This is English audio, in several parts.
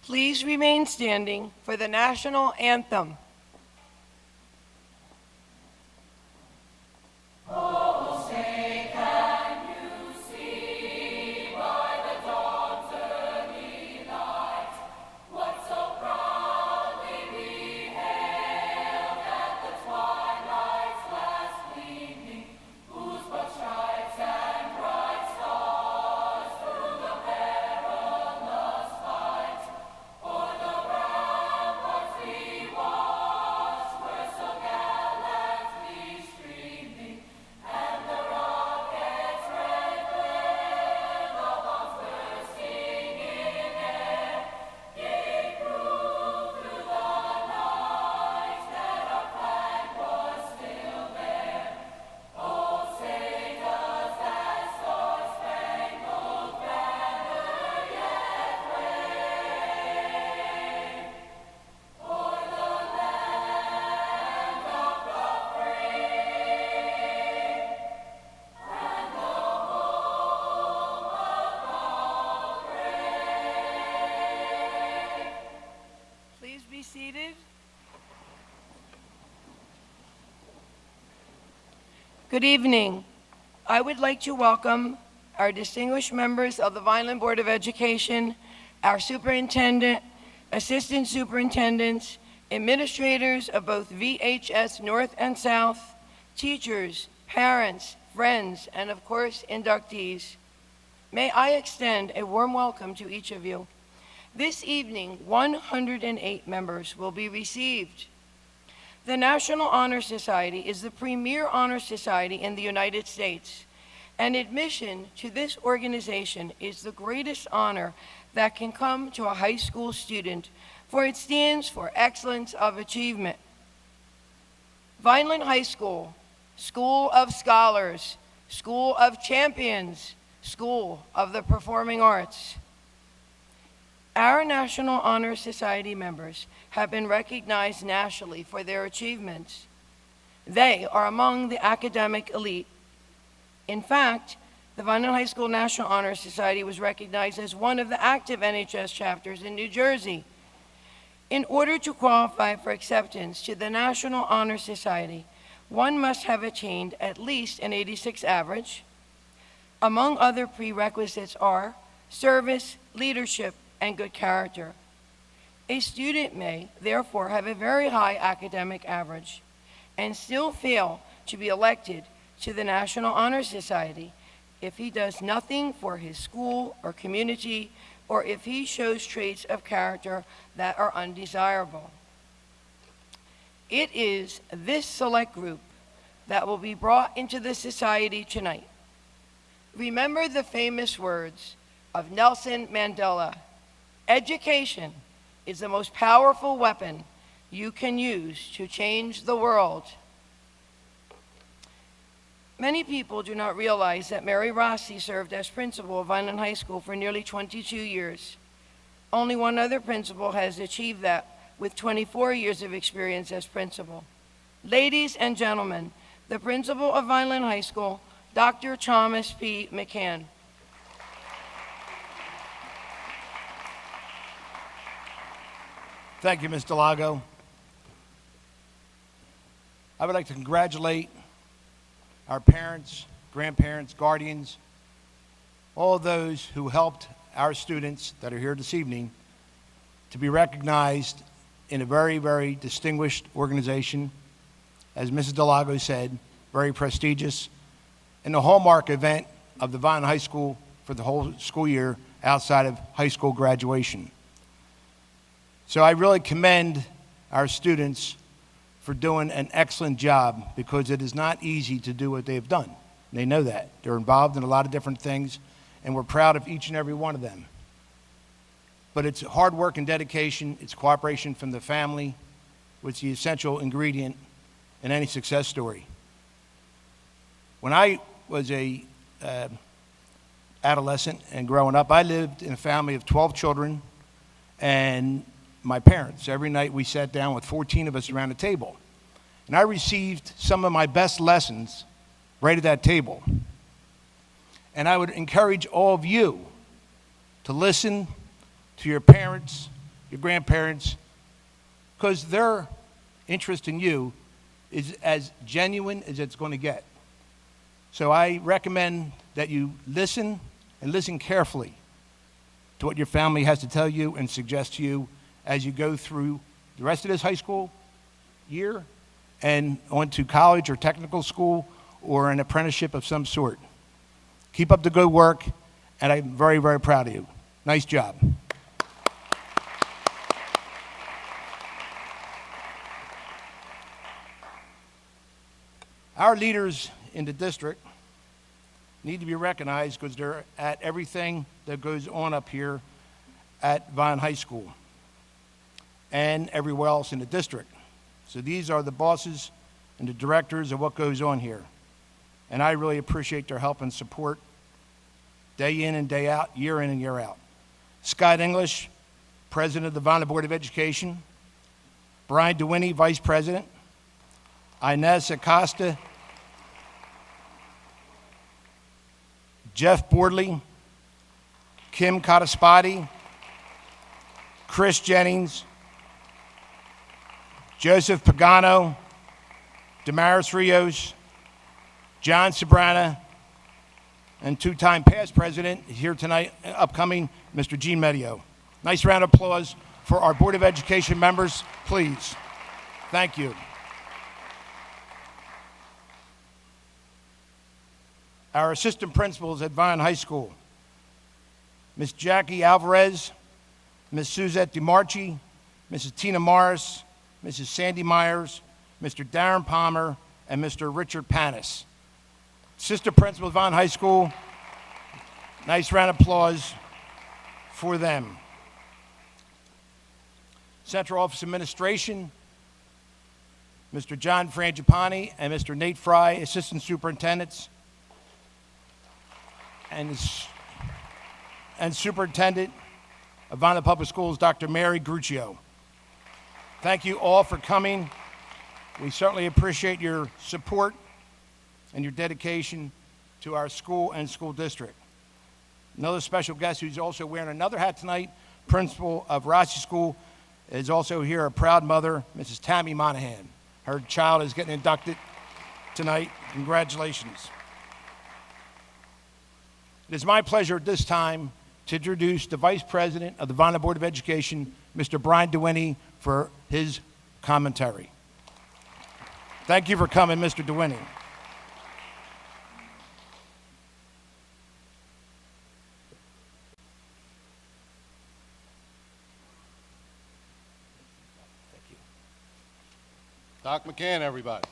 Please remain standing for the national anthem. Seated. Good evening. I would like to welcome our distinguished members of the Vineland Board of Education, our superintendent, assistant superintendents, administrators of both VHS North and South, teachers, parents, friends, and of course, inductees. May I extend a warm welcome to each of you. This evening, 108 members will be received. The National Honor Society is the premier honor society in the United States, and admission to this organization is the greatest honor that can come to a high school student, for it stands for excellence of achievement. Vineland High School, School of Scholars, School of Champions, School of the Performing Arts. Our National Honor Society members have been recognized nationally for their achievements. They are among the academic elite. In fact, the Vineland High School National Honor Society was recognized as one of the active NHS chapters in New Jersey. In order to qualify for acceptance to the National Honor Society, one must have attained at least an 86 average. Among other prerequisites are service, leadership, and good character. A student may, therefore, have a very high academic average and still fail to be elected to the National Honor Society if he does nothing for his school or community, or if he shows traits of character that are undesirable. It is this select group that will be brought into the society tonight. Remember the famous words of Nelson Mandela: education is the most powerful weapon you can use to change the world. Many people do not realize that Mary Rossi served as principal of Vineland High School for nearly 22 years. Only one other principal has achieved that with 24 years of experience as principal. Ladies and gentlemen, the principal of Vineland High School, Dr. Thomas P. McCann. Thank you, Ms. Delago. I would like to congratulate our parents, grandparents, guardians, all those who helped our students that are here this evening to be recognized in a very, very distinguished organization. As Mrs. Delago said, very prestigious, and the hallmark event of the Vineland High School for the whole school year outside of high school graduation. So I really commend our students for doing an excellent job, because it is not easy to do what they've done. They know that. They're involved in a lot of different things, and we're proud of each and every one of them. But it's hard work and dedication, it's cooperation from the family, which is the essential ingredient in any success story. When I was a adolescent and growing up, I lived in a family of 12 children, and my parents. Every night we sat down with 14 of us around the table. And I received some of my best lessons right at that table. And I would encourage all of you to listen to your parents, your grandparents, because their interest in you is as genuine as it's going to get. So I recommend that you listen and listen carefully to what your family has to tell you and suggest to you as you go through the rest of this high school year and on to college or technical school or an apprenticeship of some sort. Keep up the good work, and I'm very, very proud of you. Nice job. Our leaders in the district need to be recognized because they're at everything that goes on up here at Vine High School and everywhere else in the district. So these are the bosses and the directors of what goes on here. And I really appreciate their help and support day in and day out, year in and year out. Scott English, President of the Vine Board of Education. Brian DeWinney, Vice President. Inez Acosta. Jeff Boardley. Kim Cottaspati. Chris Jennings. Joseph Pagano. Damaris Rios. John Sobrana, and two-time past president here tonight, upcoming, Mr. Gene Medio. Nice round of applause for our Board of Education members, please. Thank you. Our assistant principals at Vine High School, Ms. Jackie Alvarez, Ms. Suzette DeMarchi, Mrs. Tina Morris, Mrs. Sandy Myers, Mr. Darren Palmer, and Mr. Richard Panis. Sister principal of Vine High School, nice round of applause for them. Central Office Administration, Mr. John Frangipani and Mr. Nate Fry, Assistant Superintendents, and Superintendent of Vine Public Schools, Dr. Mary Gruccio. Thank you all for coming. We certainly appreciate your support and your dedication to our school and school district. Another special guest who's also wearing another hat tonight, principal of Rossi School, is also here, a proud mother, Mrs. Tammy Monahan. Her child is getting inducted tonight. Congratulations. It is my pleasure at this time to introduce the Vice President of the Vine Board of Education, Mr. Brian DeWinney, for his commentary. Thank you for coming, Mr. DeWinney. Doc McCann, everybody.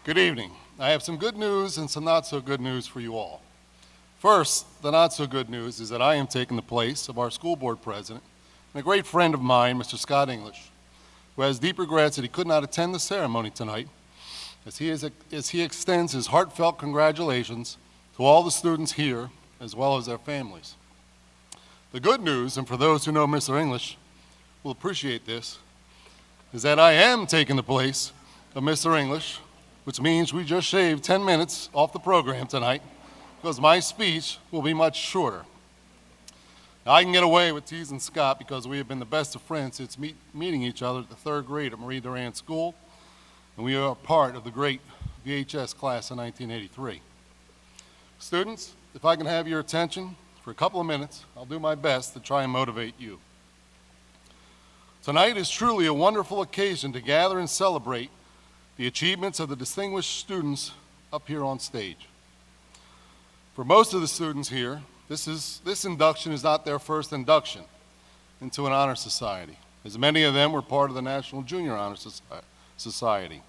Good evening. I have some good news and some not so good news for you all. First, the not so good news is that I am taking the place of our school board president and a great friend of mine, Mr. Scott English, who has deep regrets that he could not attend the ceremony tonight, as he extends his heartfelt congratulations to all the students here, as well as their families. The good news, and for those who know Mr. English will appreciate this, is that I am taking the place of Mr. English, which means we just shaved 10 minutes off the program tonight because my speech will be much shorter. Now, I can get away with teasing Scott because we have been the best of friends since meeting each other at the third grade at Marie Durant School, and we are part of the great VHS class of 1983. Students, if I can have your attention for a couple of minutes, I'll do my best to try and motivate you. Tonight is truly a wonderful occasion to gather and celebrate the achievements of the distinguished students up here on stage. For most of the students here, this induction is not their first induction into an honor society, as many of them were part of the National Junior Honor Society.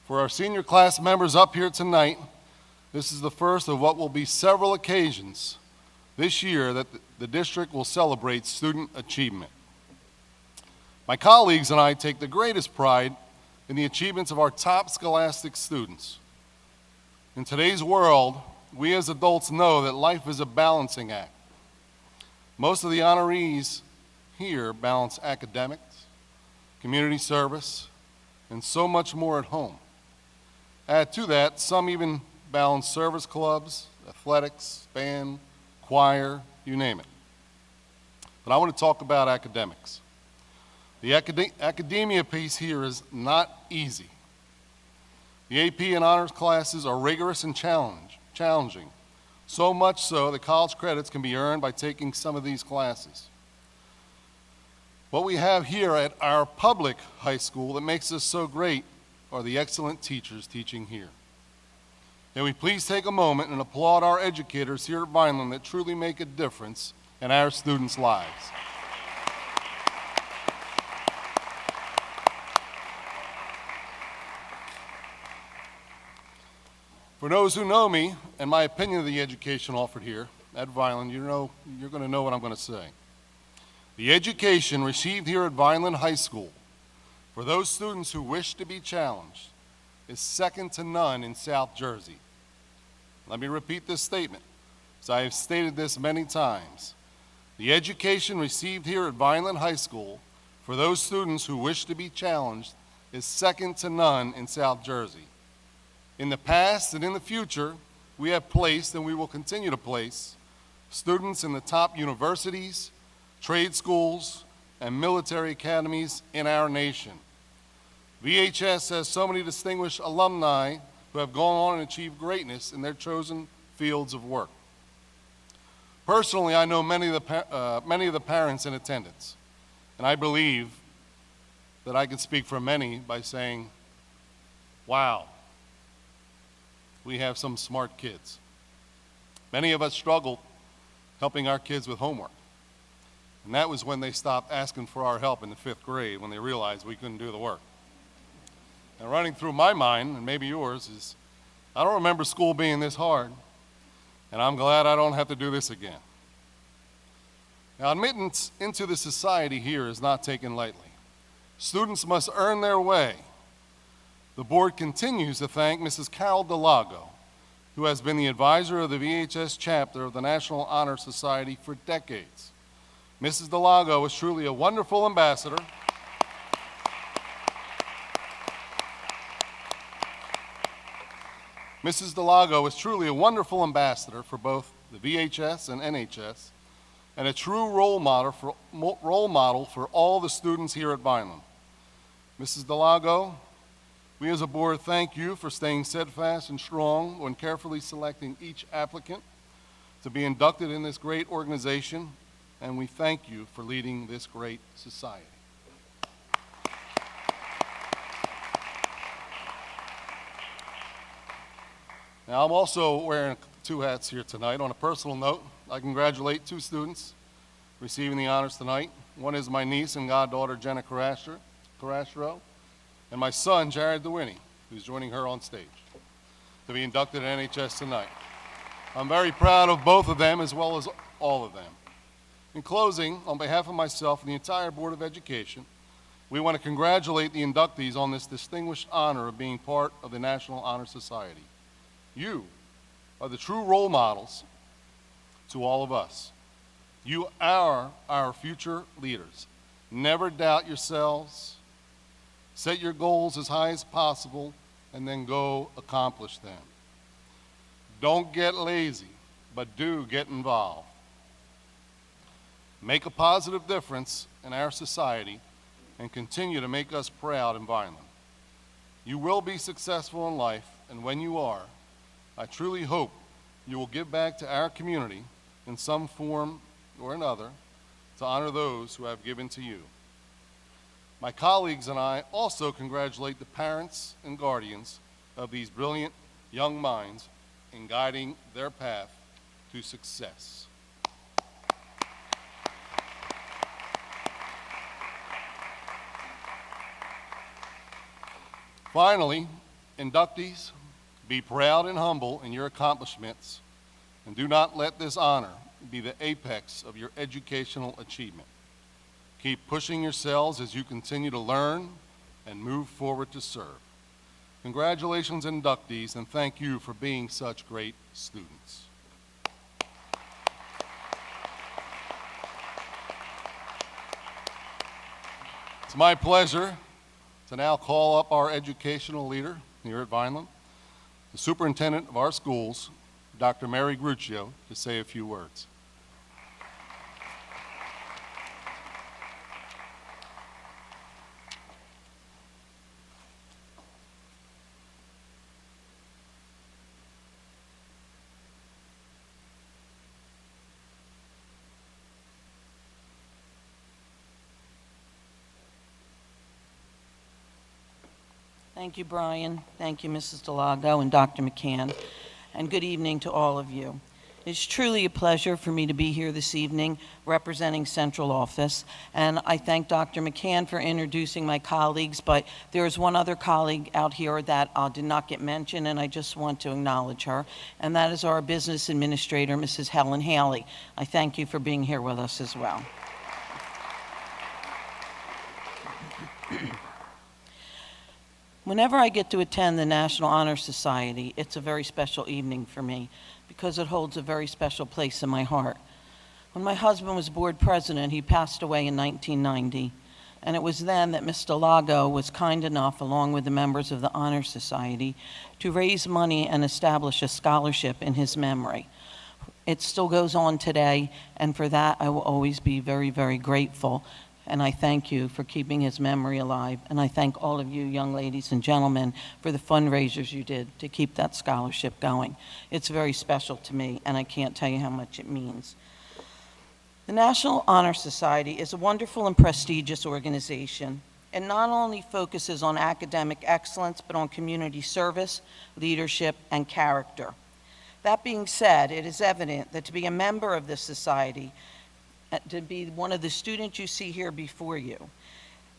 For our senior class members up here tonight, this is the first of what will be several occasions this year that the district will celebrate student achievement. My colleagues and I take the greatest pride in the achievements of our top scholastic students. In today's world, we as adults know that life is a balancing act. Most of the honorees here balance academics, community service, and so much more at home. Add to that, some even balance service clubs, athletics, band, choir, you name it. But I want to talk about academics. The academia piece here is not easy. The AP and honors classes are rigorous and challenging, so much so that college credits can be earned by taking some of these classes. What we have here at our public high school that makes us so great are the excellent teachers teaching here. May we please take a moment and applaud our educators here at Vineland that truly make a difference in our students' lives. For those who know me and my opinion of the education offered here at Vineland, you're going to know what I'm going to say. The education received here at Vineland High School for those students who wish to be challenged is second to none in South Jersey. Let me repeat this statement, as I have stated this many times. The education received here at Vineland High School for those students who wish to be challenged is second to none in South Jersey. In the past and in the future, we have placed and we will continue to place students in the top universities, trade schools, and military academies in our nation. VHS has so many distinguished alumni who have gone on and achieved greatness in their chosen fields of work. Personally, I know many of the parents in attendance, and I believe that I can speak for many by saying, wow, we have some smart kids. Many of us struggled helping our kids with homework. And that was when they stopped asking for our help in the 5th grade, when they realized we couldn't do the work. And running through my mind, and maybe yours, is I don't remember school being this hard, and I'm glad I don't have to do this again. Now, admittance into the society here is not taken lightly. Students must earn their way. The board continues to thank Mrs. Carol Delago, who has been the advisor of the VHS chapter of the National Honor Society for decades. Mrs. Delago is truly a wonderful ambassador. Mrs. Delago is truly a wonderful ambassador for both the VHS and NHS, and a true role model for all the students here at Vineland. Mrs. Delago, we as a board thank you for staying steadfast and strong when carefully selecting each applicant to be inducted in this great organization, and we thank you for leading this great society. Now, I'm also wearing 2 hats here tonight. On a personal note, I congratulate 2 students receiving the honors tonight. One is my niece and goddaughter, Jenna Carastro, and my son, Jared DeWinney, who's joining her on stage to be inducted at NHS tonight. I'm very proud of both of them as well as all of them. In closing, on behalf of myself and the entire Board of Education, we want to congratulate the inductees on this distinguished honor of being part of the National Honor Society. You are the true role models to all of us. You are our future leaders. Never doubt yourselves. Set your goals as high as possible and then go accomplish them. Don't get lazy, but do get involved. Make a positive difference in our society and continue to make us proud in Vineland. You will be successful in life, and when you are, I truly hope you will give back to our community in some form or another to honor those who have given to you. My colleagues and I also congratulate the parents and guardians of these brilliant young minds in guiding their path to success. Finally, inductees, be proud and humble in your accomplishments, and do not let this honor be the apex of your educational achievement. Keep pushing yourselves as you continue to learn and move forward to serve. Congratulations, inductees, and thank you for being such great students. It's my pleasure to now call up our educational leader here at Vineland, the superintendent of our schools, Dr. Mary Gruccio, to say a few words. Thank you, Brian. Thank you, Mrs. Delago and Dr. McCann. And good evening to all of you. It's truly a pleasure for me to be here this evening representing Central Office. And I thank Dr. McCann for introducing my colleagues, but there is one other colleague out here that did not get mentioned, and I just want to acknowledge her. And that is our business administrator, Mrs. Helen Haley. I thank you for being here with us as well. Whenever I get to attend the National Honor Society, it's a very special evening for me because it holds a very special place in my heart. When my husband was board president, he passed away in 1990, and it was then that Ms. Delago was kind enough, along with the members of the Honor Society, to raise money and establish a scholarship in his memory. It still goes on today, and for that I will always be very, very grateful. And I thank you for keeping his memory alive. And I thank all of you young ladies and gentlemen for the fundraisers you did to keep that scholarship going. It's very special to me, and I can't tell you how much it means. The National Honor Society is a wonderful and prestigious organization. It not only focuses on academic excellence, but on community service, leadership, and character. That being said, it is evident that to be a member of this society, to be one of the students you see here before you,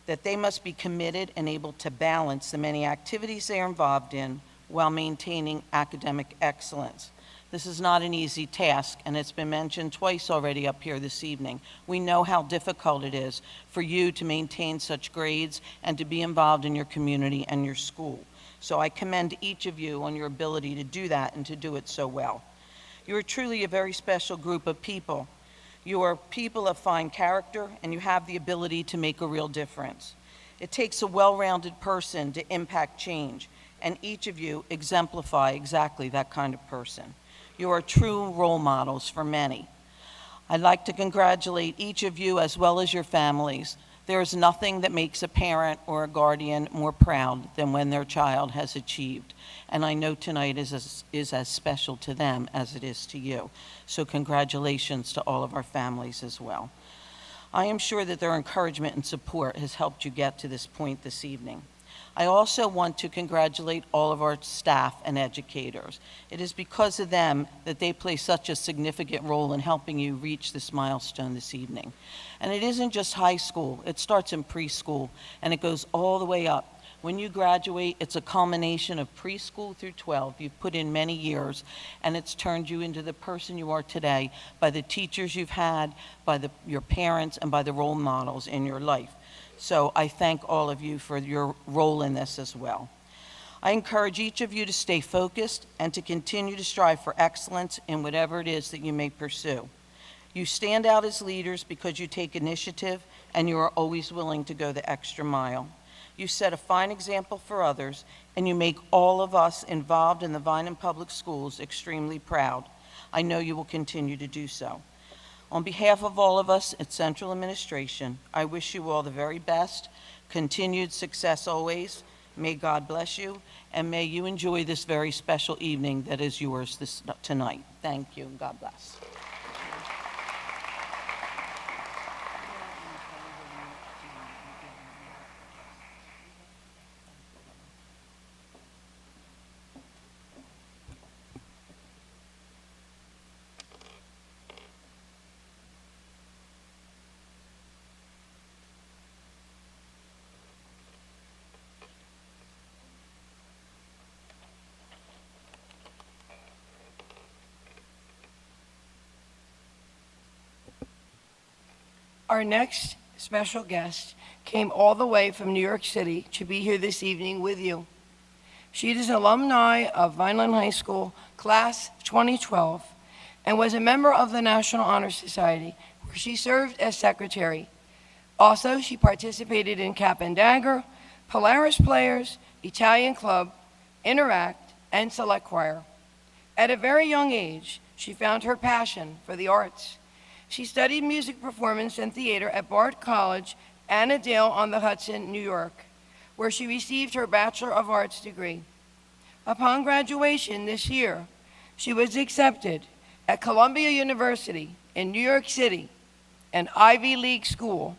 that they must be committed and able to balance the many activities they are involved in while maintaining academic excellence. This is not an easy task, and it's been mentioned twice already up here this evening. We know how difficult it is for you to maintain such grades and to be involved in your community and your school. So I commend each of you on your ability to do that and to do it so well. You are truly a very special group of people. You are people of fine character, and you have the ability to make a real difference. It takes a well-rounded person to impact change, and each of you exemplify exactly that kind of person. You are true role models for many. I'd like to congratulate each of you as well as your families. There is nothing that makes a parent or a guardian more proud than when their child has achieved. And I know tonight is as special to them as it is to you. So congratulations to all of our families as well. I am sure that their encouragement and support has helped you get to this point this evening. I also want to congratulate all of our staff and educators. It is because of them that they play such a significant role in helping you reach this milestone this evening. And it isn't just high school, it starts in preschool and it goes all the way up. When you graduate, it's a culmination of preschool through 12. You've put in many years, and it's turned you into the person you are today by the teachers you've had, by your parents, and by the role models in your life. So I thank all of you for your role in this as well. I encourage each of you to stay focused and to continue to strive for excellence in whatever it is that you may pursue. You stand out as leaders because you take initiative and you are always willing to go the extra mile. You set a fine example for others, and you make all of us involved in the Vineland Public Schools extremely proud. I know you will continue to do so. On behalf of all of us at Central Administration, I wish you all the very best, continued success always. May God bless you, and may you enjoy this very special evening that is yours tonight. Thank you, and God bless. Our next special guest came all the way from New York City to be here this evening with you. She is an alumni of Vineland High School, class 2012, and was a member of the National Honor Society, where she served as secretary. Also, she participated in Cap and Dagger, Polaris Players, Italian Club, Interact, and Select Choir. At a very young age, she found her passion for the arts. She studied music performance and theater at Bard College, Annandale-on-the-Hudson, New York, where she received her Bachelor of Arts degree. Upon graduation this year, she was accepted at Columbia University in New York City, an Ivy League school,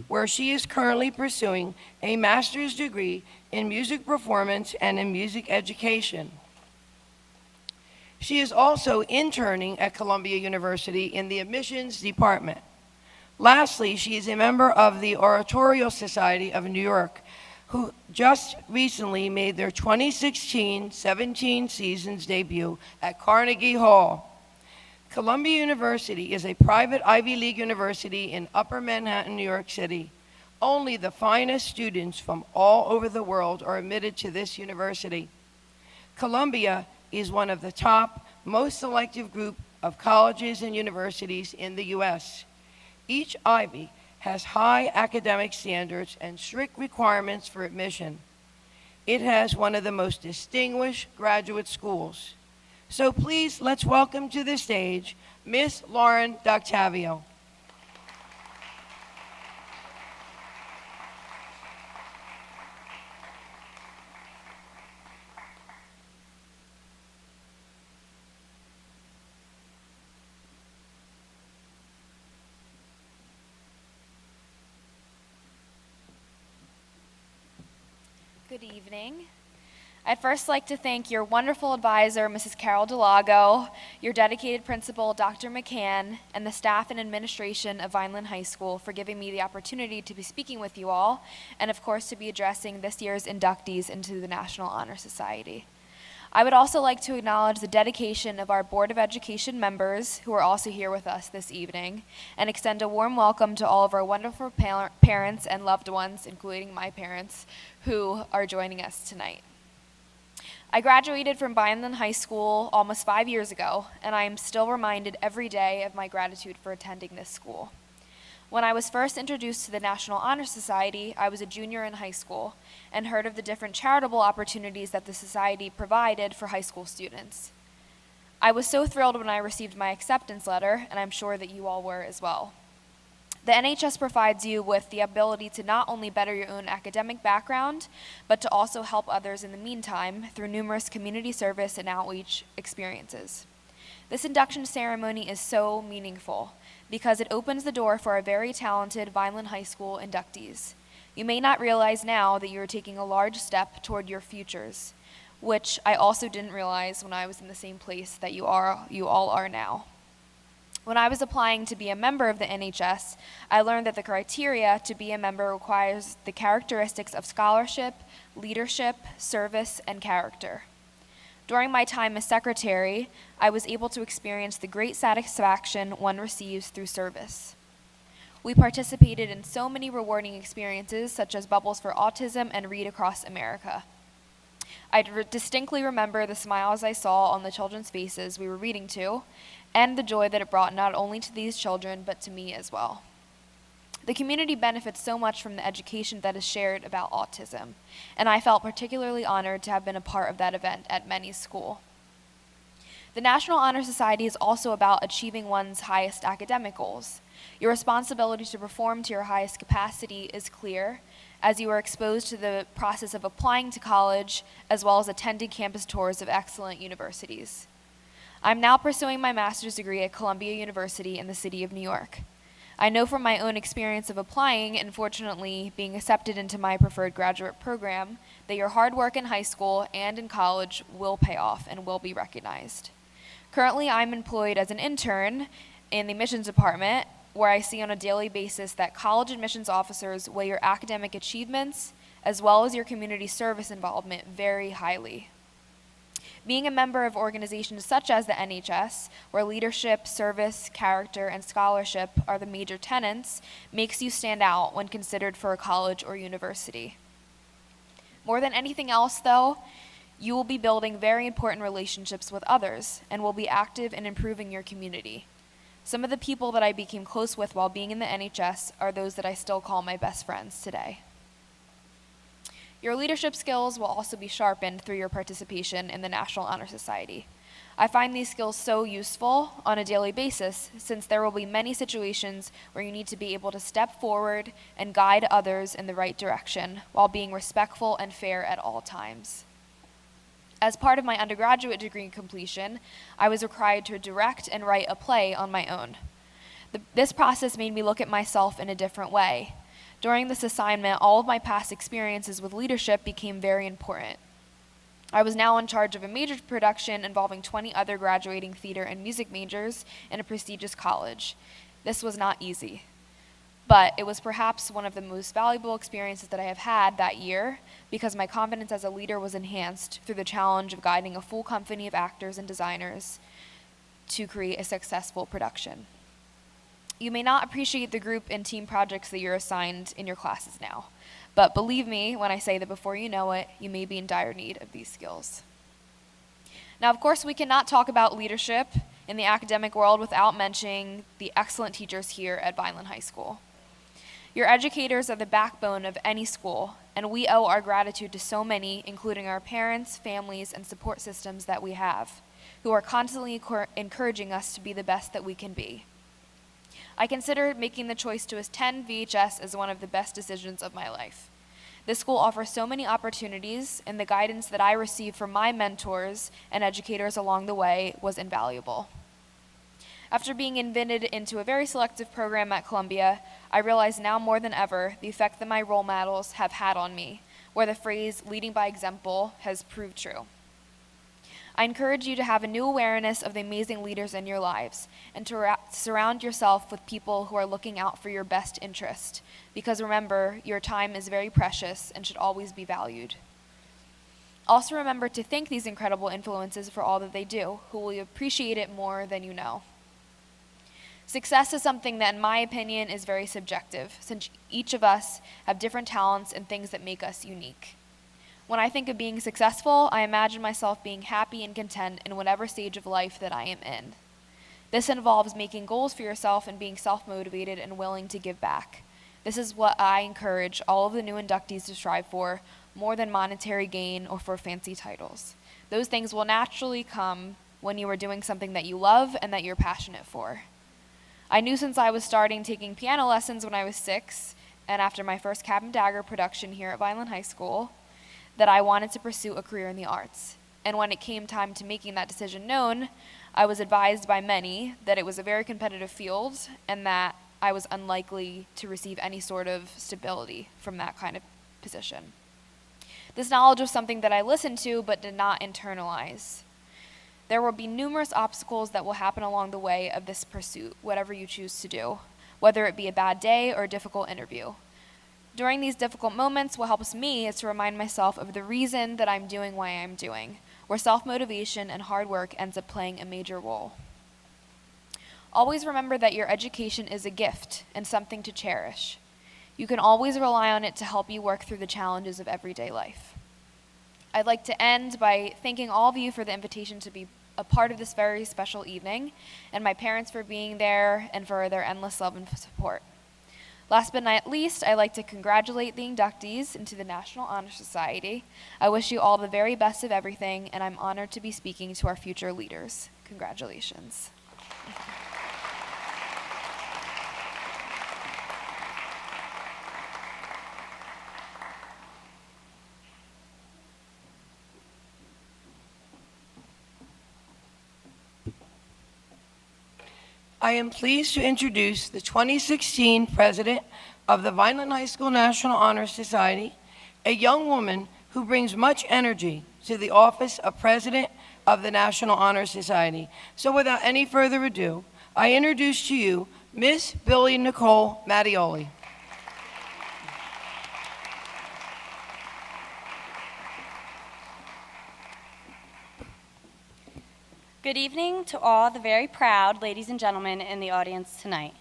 where she is currently pursuing a master's degree in music performance and in music education. She is also interning at Columbia University in the admissions department. Lastly, she is a member of the Oratorio Society of New York, who just recently made their 2016-17 season's debut at Carnegie Hall. Columbia University is a private Ivy League university in Upper Manhattan, New York City. Only the finest students from all over the world are admitted to this university. Columbia is one of the top, most selective group of colleges and universities in the U.S. Each Ivy has high academic standards and strict requirements for admission. It has one of the most distinguished graduate schools. So please, let's welcome to the stage Miss Lauren D'Octavio. Good evening. I'd first like to thank your wonderful advisor, Mrs. Carol Delago, your dedicated principal, Dr. McCann, and the staff and administration of Vineland High School for giving me the opportunity to be speaking with you all, and of course to be addressing this year's inductees into the National Honor Society. I would also like to acknowledge the dedication of our Board of Education members who are also here with us this evening, and extend a warm welcome to all of our wonderful parents and loved ones, including my parents, who are joining us tonight. I graduated from Vineland High School almost 5 years ago, and I am still reminded every day of my gratitude for attending this school. When I was first introduced to the National Honor Society, I was a junior in high school and heard of the different charitable opportunities that the society provided for high school students. I was so thrilled when I received my acceptance letter, and I'm sure that you all were as well. The NHS provides you with the ability to not only better your own academic background, but to also help others in the meantime through numerous community service and outreach experiences. This induction ceremony is so meaningful because it opens the door for our very talented Vineland High School inductees. You may not realize now that you are taking a large step toward your futures, which I also didn't realize when I was in the same place that you all are now. When I was applying to be a member of the NHS, I learned that the criteria to be a member requires the characteristics of scholarship, leadership, service, and character. During my time as secretary, I was able to experience the great satisfaction one receives through service. We participated in so many rewarding experiences, such as Bubbles for Autism and Read Across America. I distinctly remember the smiles I saw on the children's faces we were reading to, and the joy that it brought not only to these children, but to me as well. The community benefits so much from the education that is shared about autism, and I felt particularly honored to have been a part of that event at Menny's School. The National Honor Society is also about achieving one's highest academic goals. Your responsibility to perform to your highest capacity is clear, as you are exposed to the process of applying to college, as well as attending campus tours of excellent universities. I'm now pursuing my master's degree at Columbia University in the city of New York. I know from my own experience of applying and fortunately being accepted into my preferred graduate program that your hard work in high school and in college will pay off and will be recognized. Currently, I'm employed as an intern in the admissions department, where I see on a daily basis that college admissions officers weigh your academic achievements as well as your community service involvement very highly. Being a member of organizations such as the NHS, where leadership, service, character, and scholarship are the major tenets, makes you stand out when considered for a college or university. More than anything else, though, you will be building very important relationships with others and will be active in improving your community. Some of the people that I became close with while being in the NHS are those that I still call my best friends today. Your leadership skills will also be sharpened through your participation in the National Honor Society. I find these skills so useful on a daily basis, since there will be many situations where you need to be able to step forward and guide others in the right direction while being respectful and fair at all times. As part of my undergraduate degree completion, I was required to direct and write a play on my own. This process made me look at myself in a different way. During this assignment, all of my past experiences with leadership became very important. I was now in charge of a major production involving 20 other graduating theater and music majors in a prestigious college. This was not easy, but it was perhaps one of the most valuable experiences that I have had that year because my confidence as a leader was enhanced through the challenge of guiding a full company of actors and designers to create a successful production. You may not appreciate the group and team projects that you're assigned in your classes now, but believe me when I say that before you know it, you may be in dire need of these skills. Now, of course, we cannot talk about leadership in the academic world without mentioning the excellent teachers here at Vineland High School. Your educators are the backbone of any school, and we owe our gratitude to so many, including our parents, families, and support systems that we have, who are constantly encouraging us to be the best that we can be. I consider making the choice to attend VHS as one of the best decisions of my life. This school offers so many opportunities, and the guidance that I received from my mentors and educators along the way was invaluable. After being admitted into a very selective program at Columbia, I realize now more than ever the effect that my role models have had on me, where the phrase leading by example has proved true. I encourage you to have a new awareness of the amazing leaders in your lives and to surround yourself with people who are looking out for your best interest, because remember, your time is very precious and should always be valued. Also remember to thank these incredible influences for all that they do, who will appreciate it more than you know. Success is something that, in my opinion, is very subjective, since each of us have different talents and things that make us unique. When I think of being successful, I imagine myself being happy and content in whatever stage of life that I am in. This involves making goals for yourself and being self-motivated and willing to give back. This is what I encourage all of the new inductees to strive for, more than monetary gain or for fancy titles. Those things will naturally come when you are doing something that you love and that you're passionate for. I knew since I was starting taking piano lessons when I was 6, and after my first Cap and Dagger production here at Vineland High School, that I wanted to pursue a career in the arts. And when it came time to making that decision known, I was advised by many that it was a very competitive field and that I was unlikely to receive any sort of stability from that kind of position. This knowledge was something that I listened to but did not internalize. There will be numerous obstacles that will happen along the way of this pursuit, whatever you choose to do, whether it be a bad day or a difficult interview. During these difficult moments, what helps me is to remind myself of the reason that I'm doing what I'm doing, where self-motivation and hard work ends up playing a major role. Always remember that your education is a gift and something to cherish. You can always rely on it to help you work through the challenges of everyday life. I'd like to end by thanking all of you for the invitation to be a part of this very special evening, and my parents for being there and for their endless love and support. Last but not least, I'd like to congratulate the inductees into the National Honor Society. I wish you all the very best of everything, and I'm honored to be speaking to our future leaders. Congratulations. I am pleased to introduce the 2016 president of the Vineland High School National Honor Society, a young woman who brings much energy to the office of president of the National Honor Society. So without any further ado, I introduce to you Miss Billy Nicole Mattioli. Good evening to all the very proud ladies and gentlemen in the audience tonight.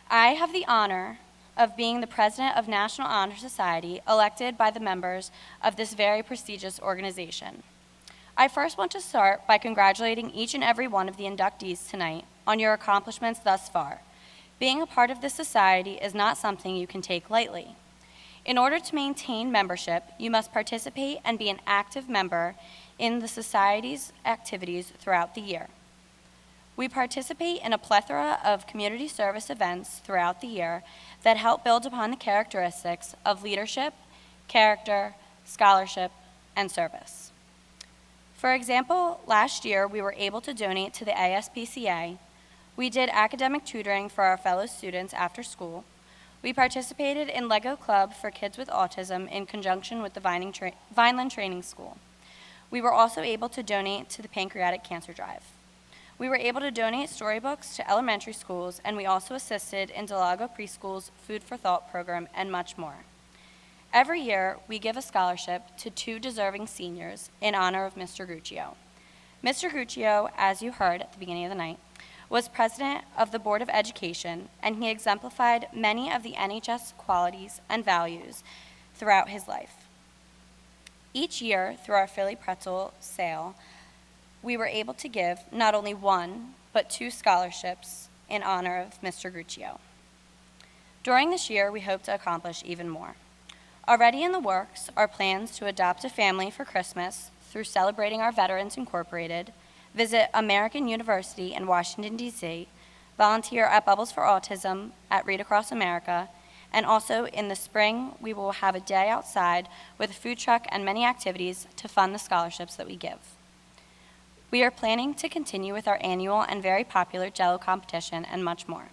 I have the honor of being the president of National Honor Society, elected by the members of this very prestigious organization. I first want to start by congratulating each and every one of the inductees tonight on your accomplishments thus far. Being a part of this society is not something you can take lightly. In order to maintain membership, you must participate and be an active member in the Society's activities throughout the year. We participate in a plethora of community service events throughout the year that help build upon the characteristics of leadership, character, scholarship, and service. For example, last year we were able to donate to the ASPCA. We did academic tutoring for our fellow students after school. We participated in Lego Club for Kids with Autism in conjunction with the Vineland Training School. We were also able to donate to the Pancreatic Cancer Drive. We were able to donate storybooks to elementary schools, and we also assisted in Delago Preschool's Food for Thought program and much more. Every year, we give a scholarship to 2 deserving seniors in honor of Mr. Guccio. Mr. Guccio, as you heard at the beginning of the night, was president of the Board of Education, and he exemplified many of the NHS qualities and values throughout his life. Each year, through our Philly Pretzel sale, we were able to give not only 1, but 2 scholarships in honor of Mr. Guccio. During this year, we hope to accomplish even more. Already in the works are plans to adopt a family for Christmas through celebrating our Veterans Incorporated, visit American University in Washington, D.C., volunteer at Bubbles for Autism at Read Across America, and also in the spring, we will have a day outside with a food truck and many activities to fund the scholarships that we give. We are planning to continue with our annual and very popular Jell-O competition and much more.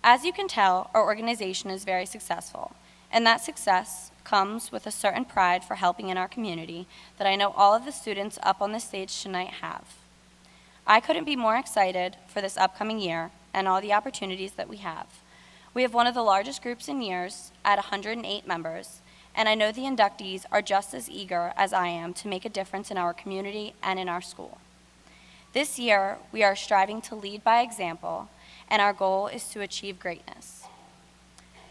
As you can tell, our organization is very successful, and that success comes with a certain pride for helping in our community that I know all of the students up on the stage tonight have. I couldn't be more excited for this upcoming year and all the opportunities that we have. We have one of the largest groups in years at 108 members, and I know the inductees are just as eager as I am to make a difference in our community and in our school. This year, we are striving to lead by example, and our goal is to achieve greatness.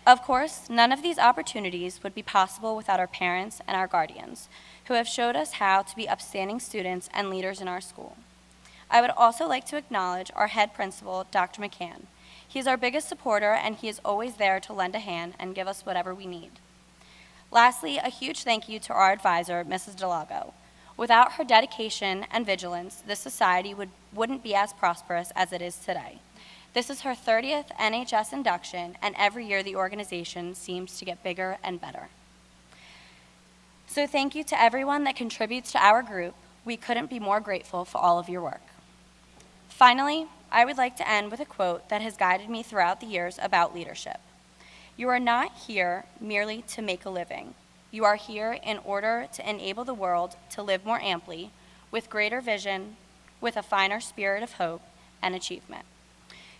Of course, none of these opportunities would be possible without our parents and our guardians, who have showed us how to be upstanding students and leaders in our school. I would also like to acknowledge our head principal, Dr. McCann. He is our biggest supporter, and he is always there to lend a hand and give us whatever we need. Lastly, a huge thank you to our advisor, Mrs. Delago. Without her dedication and vigilance, this society wouldn't be as prosperous as it is today. This is her 30th NHS induction, and every year the organization seems to get bigger and better. So thank you to everyone that contributes to our group. We couldn't be more grateful for all of your work. Finally, I would like to end with a quote that has guided me throughout the years about leadership. You are not here merely to make a living. You are here in order to enable the world to live more amply, with greater vision, with a finer spirit of hope and achievement.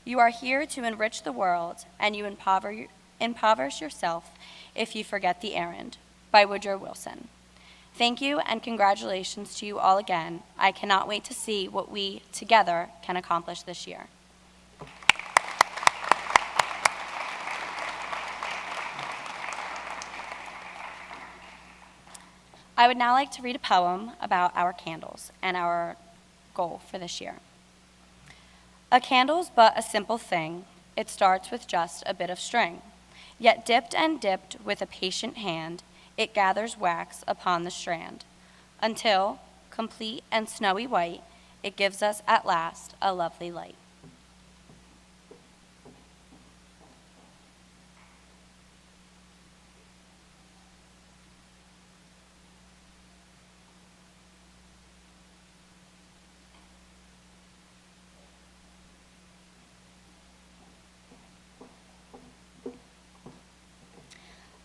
You are here to enrich the world, and you impoverish yourself if you forget the errand. By Woodrow Wilson. Thank you, and congratulations to you all again. I cannot wait to see what we together can accomplish this year. I would now like to read a poem about our candles and our goal for this year. A candle's but a simple thing. It starts with just a bit of string. Yet dipped and dipped with a patient hand, it gathers wax upon the strand, until, complete and snowy white, it gives us at last a lovely light.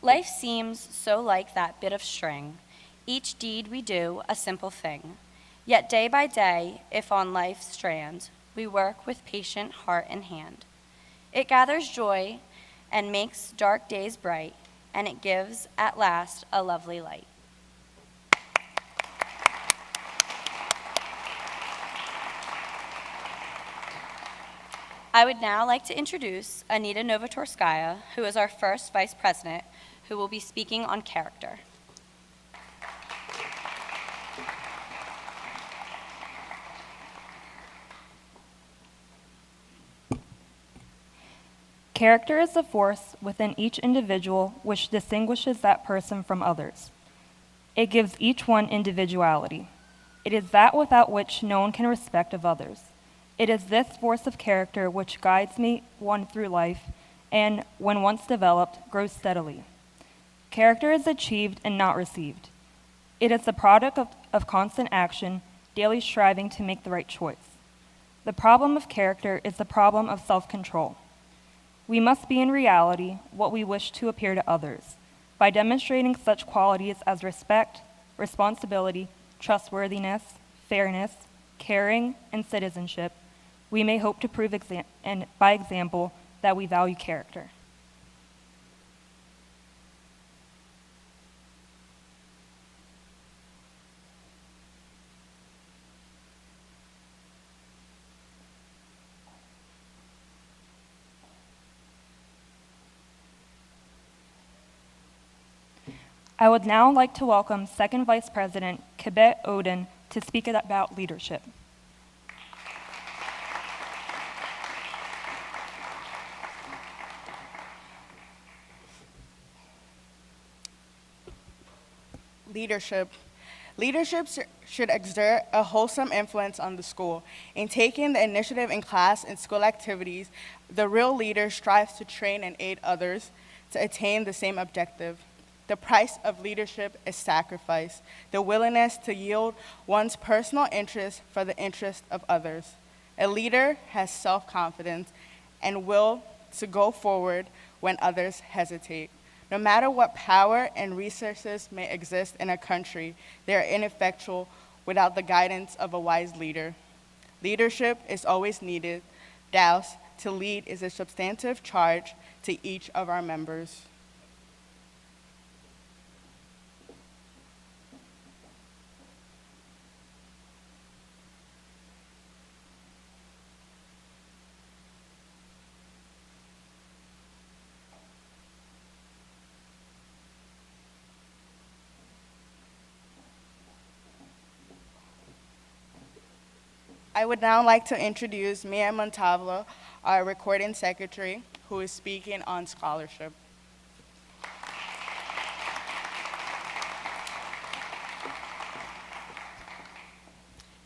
Life seems so like that bit of string, each deed we do a simple thing. Yet day by day, if on life's strand, we work with patient heart and hand. It gathers joy and makes dark days bright, and it gives at last a lovely light. I would now like to introduce Anita Novotorskaya, who is our first vice president, who will be speaking on character. Character is the force within each individual which distinguishes that person from others. It gives each one individuality. It is that without which no one can respect of others. It is this force of character which guides one through life and, when once developed, grows steadily. Character is achieved and not received. It is the product of constant action, daily striving to make the right choice. The problem of character is the problem of self-control. We must be in reality what we wish to appear to others. By demonstrating such qualities as respect, responsibility, trustworthiness, fairness, caring, and citizenship, we may hope to prove by example that we value character. I would now like to welcome Second Vice President Kibet Odin to speak about leadership. Leadership. Leadership should exert a wholesome influence on the school. In taking the initiative in class and school activities, the real leader strives to train and aid others to attain the same objective. The price of leadership is sacrifice, the willingness to yield one's personal interest for the interest of others. A leader has self-confidence and will to go forward when others hesitate. No matter what power and resources may exist in a country, they are ineffectual without the guidance of a wise leader. Leadership is always needed. Thus, to lead is a substantive charge to each of our members. I would now like to introduce Mia Montavla, our recording secretary, who is speaking on scholarship.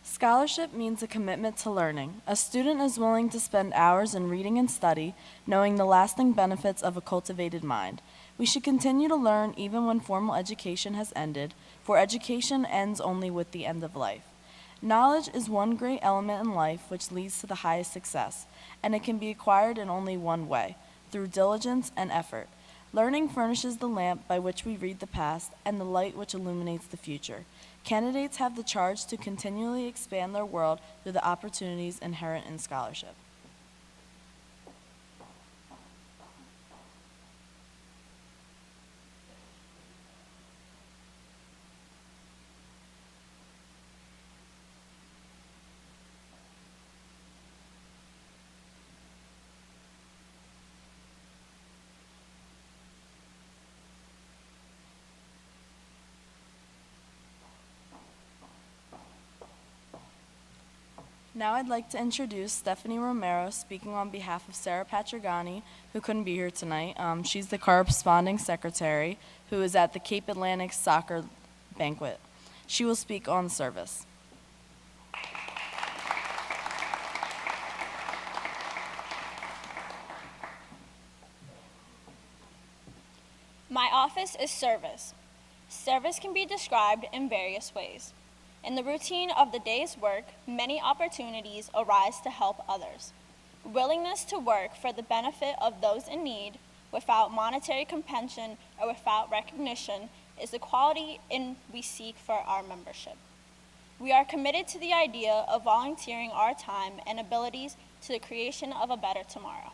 Scholarship means a commitment to learning. A student is willing to spend hours in reading and study, knowing the lasting benefits of a cultivated mind. We should continue to learn even when formal education has ended, for education ends only with the end of life. Knowledge is one great element in life which leads to the highest success, and it can be acquired in only one way, through diligence and effort. Learning furnishes the lamp by which we read the past and the light which illuminates the future. Candidates have the charge to continually expand their world through the opportunities inherent in scholarship. Now I'd like to introduce Stephanie Romero, speaking on behalf of Sarah Patrigani, who couldn't be here tonight. She's the corresponding secretary who is at the Cape Atlantic Soccer Banquet. She will speak on service. My office is service. Service can be described in various ways. In the routine of the day's work, many opportunities arise to help others. Willingness to work for the benefit of those in need, without monetary compensation or without recognition, is the quality we seek for our membership. We are committed to the idea of volunteering our time and abilities to the creation of a better tomorrow.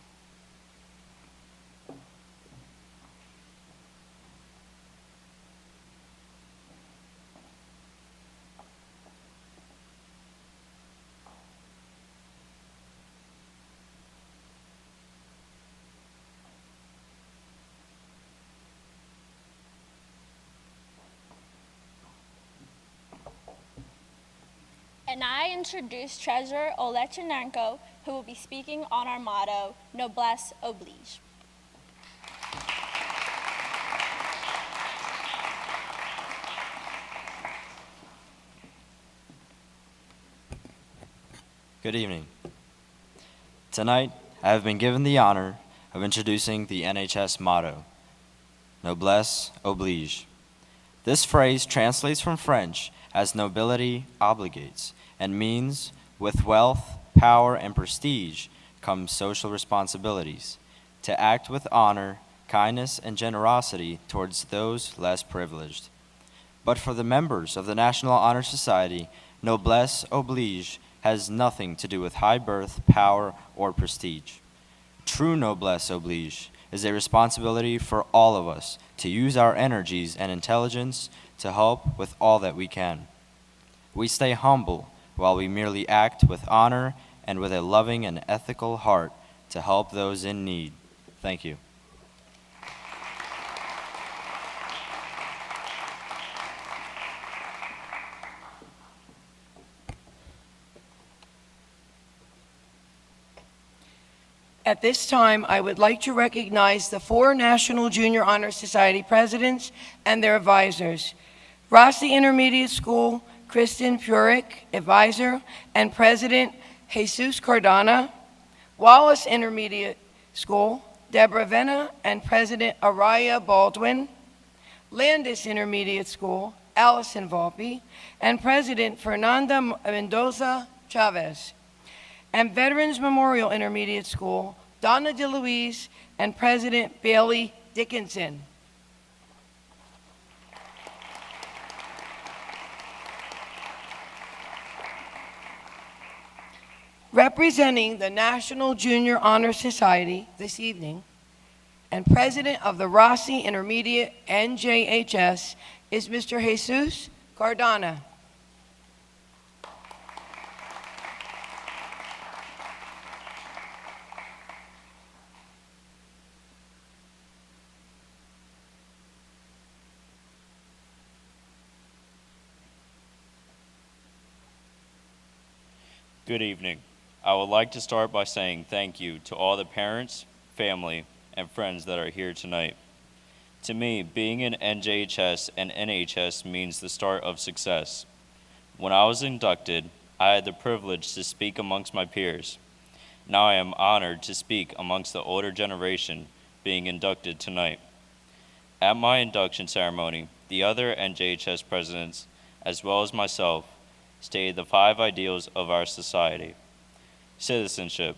And I introduce Treasurer Olechenenko, who will be speaking on our motto, Noblesse Oblige. Good evening. Tonight, I have been given the honor of introducing the NHS motto, Noblesse Oblige. This phrase translates from French as nobility obligates and means with wealth, power, and prestige comes social responsibilities. to act with honor, kindness, and generosity towards those less privileged. But for the members of the National Honor Society, noblesse oblige has nothing to do with high birth, power, or prestige. True noblesse oblige is a responsibility for all of us to use our energies and intelligence to help with all that we can. We stay humble while we merely act with honor and with a loving and ethical heart to help those in need. Thank you. At this time, I would like to recognize the 4 National Junior Honor Society presidents and their advisors. Rossi Intermediate School, Kristen Purick, advisor and president, Jesus Cardona. Wallace Intermediate School, Deborah Vena and president, Araya Baldwin. Landis Intermediate School, Allison Volpe, and president, Fernanda Mendoza Chavez. And Veterans Memorial Intermediate School, Donna DeLuise, and President Bailey Dickinson. Representing the National Junior Honor Society this evening, and President of the Rossi Intermediate NJHS is Mr. Jesus Cardona. Good evening. I would like to start by saying thank you to all the parents, family, and friends that are here tonight. To me, being in NJHS and NHS means the start of success. When I was inducted, I had the privilege to speak amongst my peers. Now I am honored to speak amongst the older generation being inducted tonight. At my induction ceremony, the other NJHS presidents, as well as myself, stated the 5 ideals of our society. Citizenship,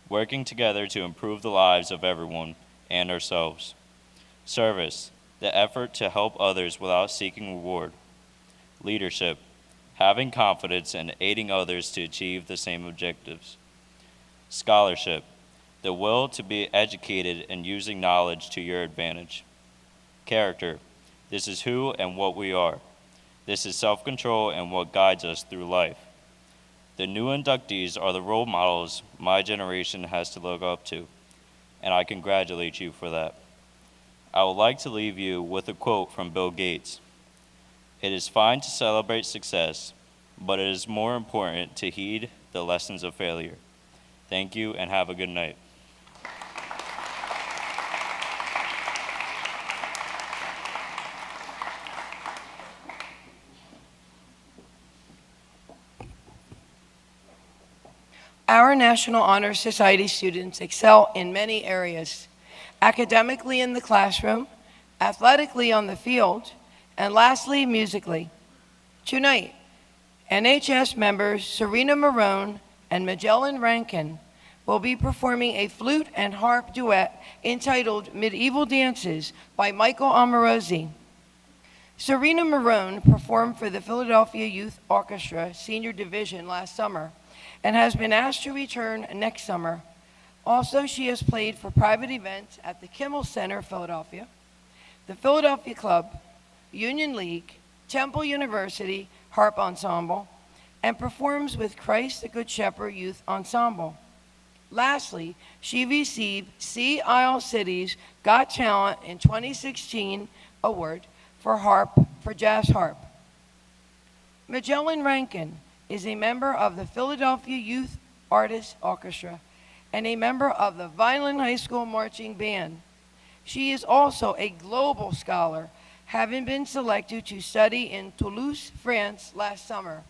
working together to improve the lives of everyone and ourselves. Service, the effort to help others without seeking reward. Leadership, having confidence and aiding others to achieve the same objectives. Scholarship, the will to be educated and using knowledge to your advantage. Character, this is who and what we are. This is self-control and what guides us through life. The new inductees are the role models my generation has to look up to, and I congratulate you for that. I would like to leave you with a quote from Bill Gates. It is fine to celebrate success, but it is more important to heed the lessons of failure. Thank you and have a good night. Our National Honor Society students excel in many areas, academically in the classroom, athletically on the field, and lastly, musically. Tonight, NHS members Serena Marone and Magellan Rankin will be performing a flute and harp duet entitled Medieval Dances by Michael Amorosi. Serena Marone performed for the Philadelphia Youth Orchestra Senior Division last summer and has been asked to return next summer. Also, she has played for private events at the Kimmel Center, Philadelphia, the Philadelphia Club, Union League, Temple University Harp Ensemble, and performs with Christ the Good Shepherd Youth Ensemble. Lastly, she received Sea Isle City's Got Talent in 2016 award for jazz harp. Magellan Rankin is a member of the Philadelphia Youth Artists Orchestra and a member of the Vineland High School Marching Band. She is also a global scholar, having been selected to study in Toulouse, France last summer.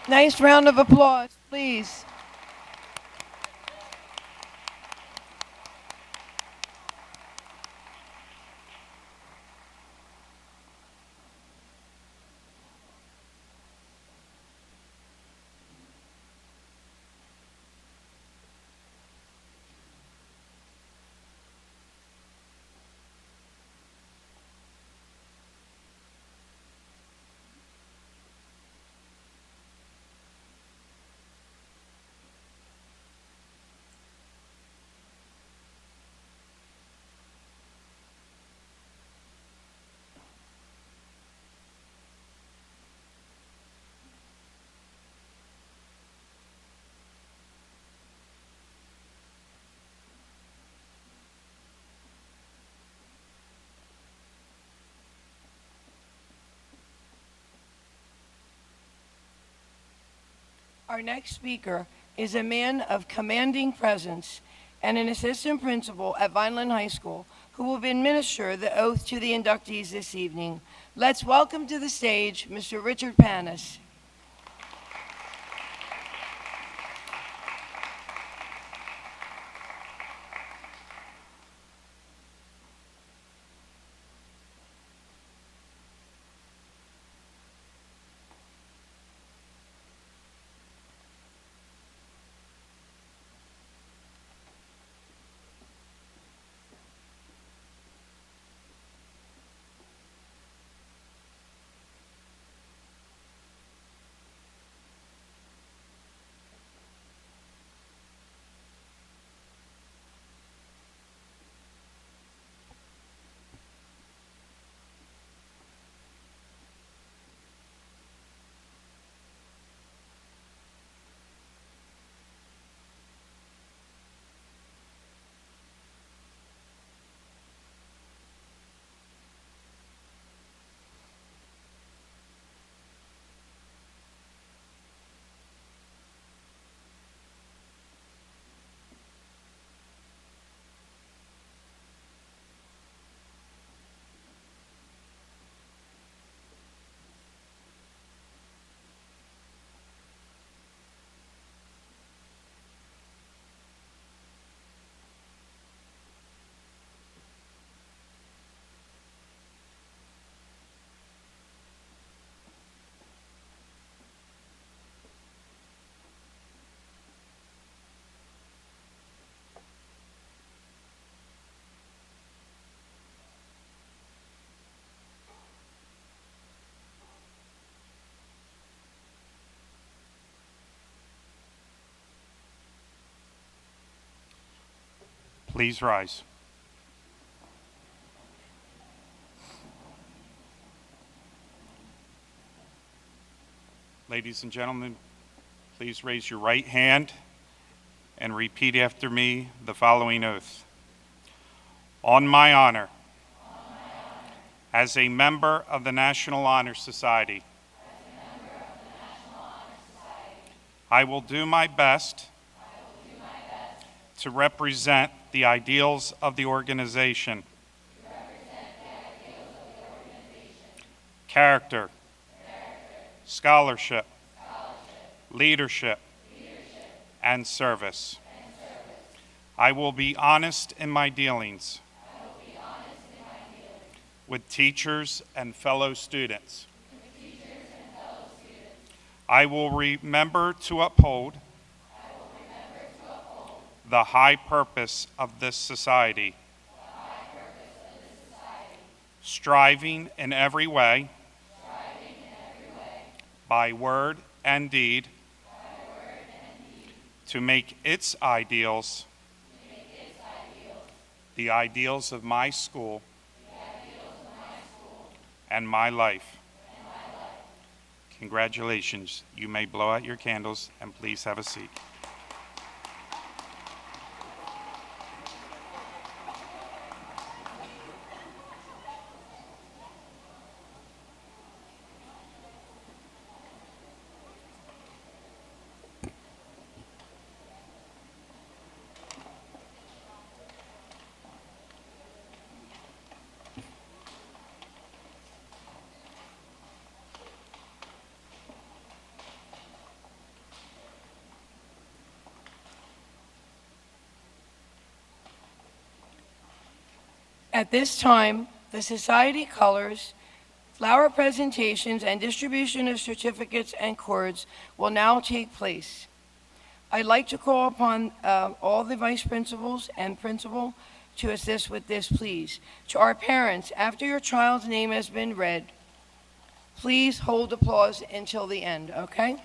Nice round of applause, please. Our next speaker is a man of commanding presence and an assistant principal at Vineland High School who will administer the oath to the inductees this evening. Let's welcome to the stage Mr. Richard Panis. Please rise. Ladies and gentlemen, please raise your right hand and repeat after me the following oath. On my honor, as a member of the National Honor Society, I will do my best to represent the ideals of the organization, character, scholarship, leadership, and service. I will be honest in my dealings with teachers and fellow students. I will remember to uphold the high purpose of this society, striving in every way, by word and deed, to make its ideals the ideals of my school and my life. Congratulations. You may blow out your candles and please have a seat. At this time, the society colors, flower presentations, and distribution of certificates and cords will now take place. I'd like to call upon all the vice principals and principal to assist with this, please. To our parents, after your child's name has been read, please hold applause until the end, okay?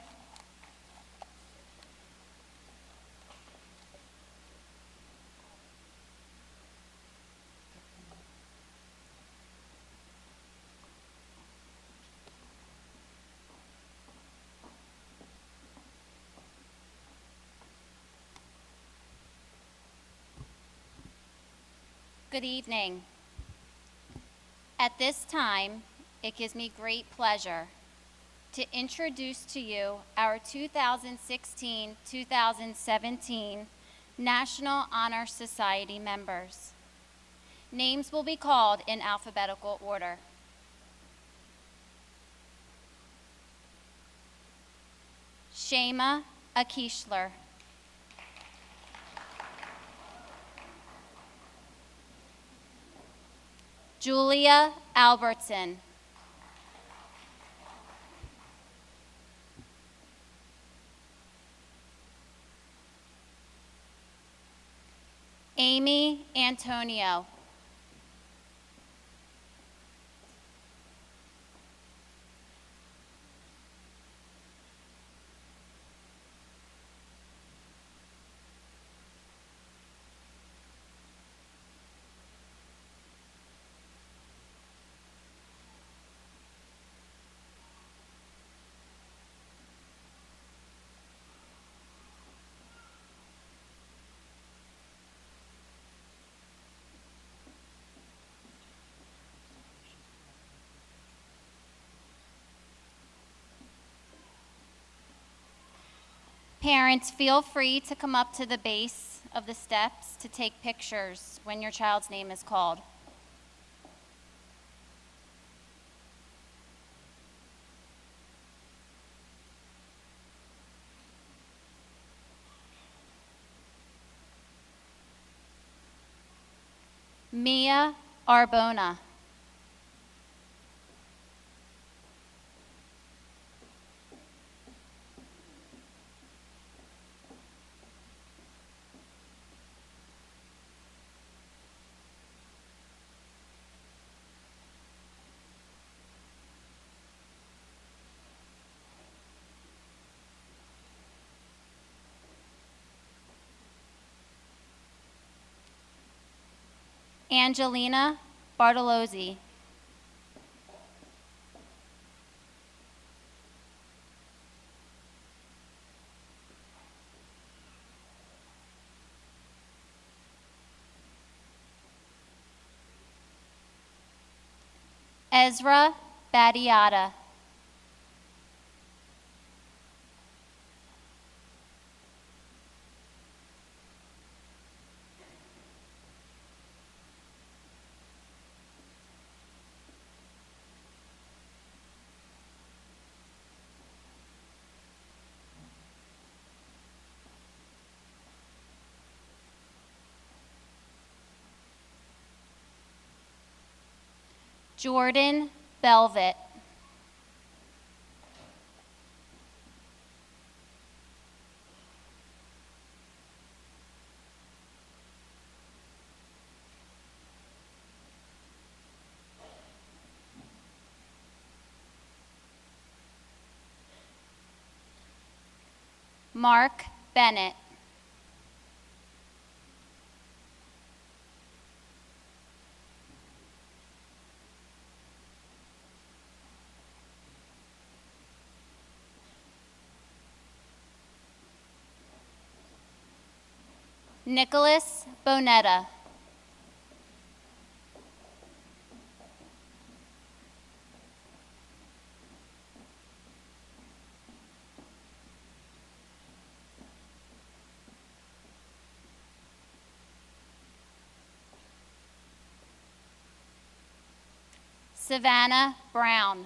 Good evening. At this time, it gives me great pleasure to introduce to you our 2016-2017 National Honor Society members. Names will be called in alphabetical order. Shema Akishler. Julia Albertson. Amy Antonio. Parents, feel free to come up to the base of the steps to take pictures when your child's name is called. Mia Arbona. Angelina Bartolozzi. Ezra Badiata. Jordan Belvit. Mark Bennett. Nicholas Bonetta. Savannah Brown.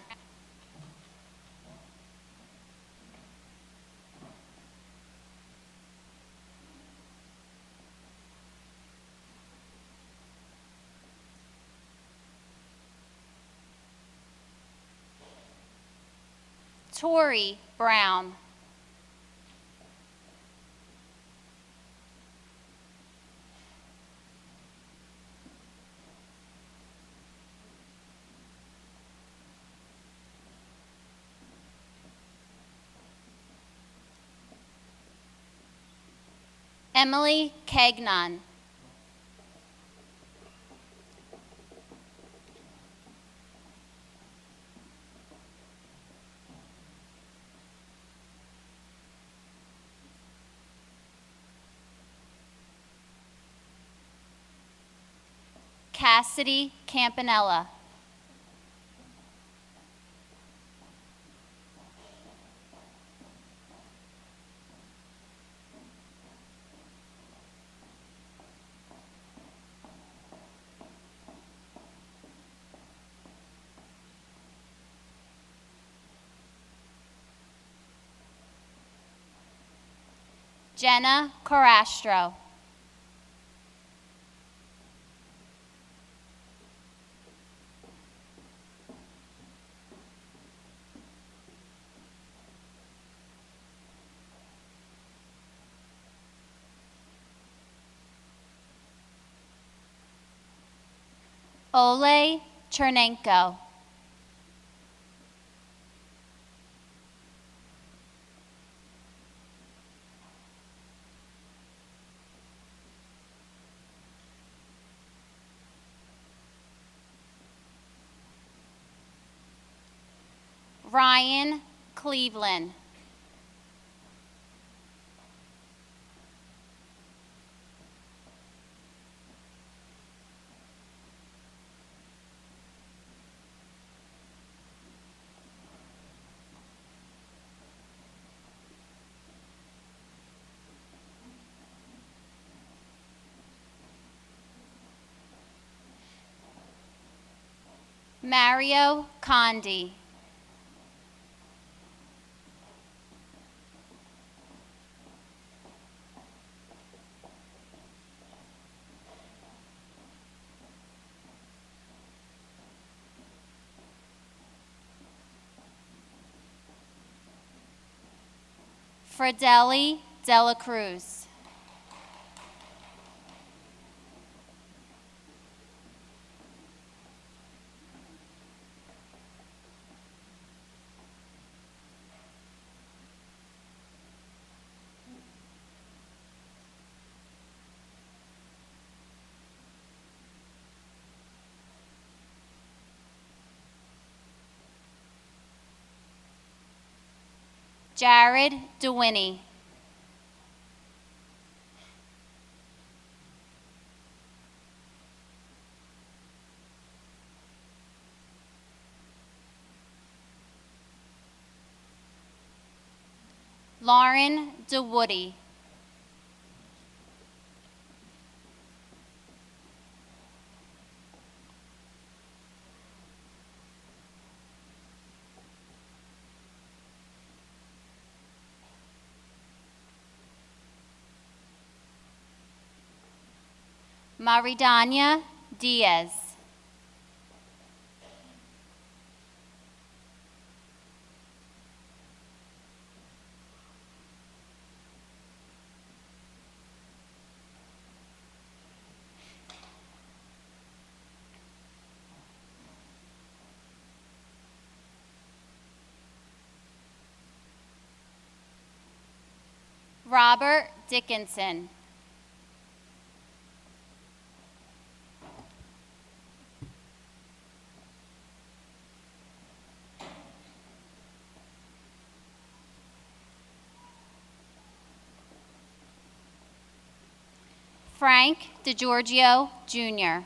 Tori Brown. Emily Cagnon. Cassidy Campanella. Jenna Carastro. Ole Chernenko. Ryan Cleveland. Mario Condi. Fredeli Dela Cruz. Jared DeWinney. Lauren DeWoody. Maridania Diaz. Robert Dickinson. Frank DeGiorgio Jr.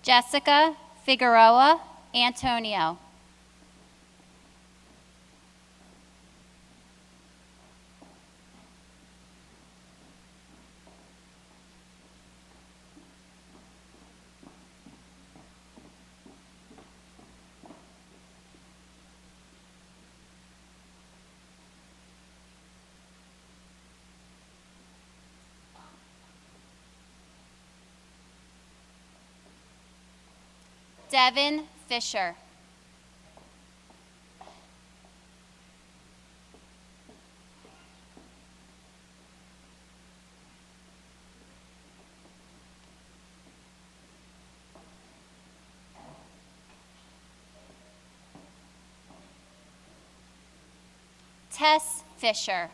Jessica Figueroa Antonio. Devin Fisher. Tess Fisher.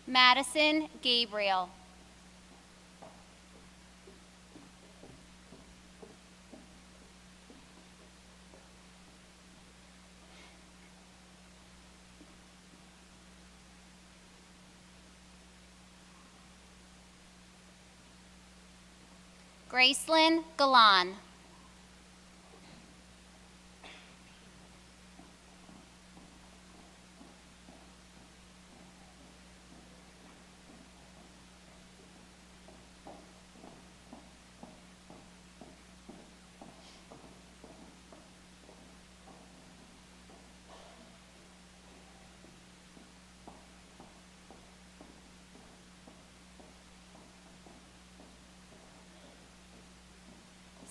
Madison Gabriel. Gracelyn Galan.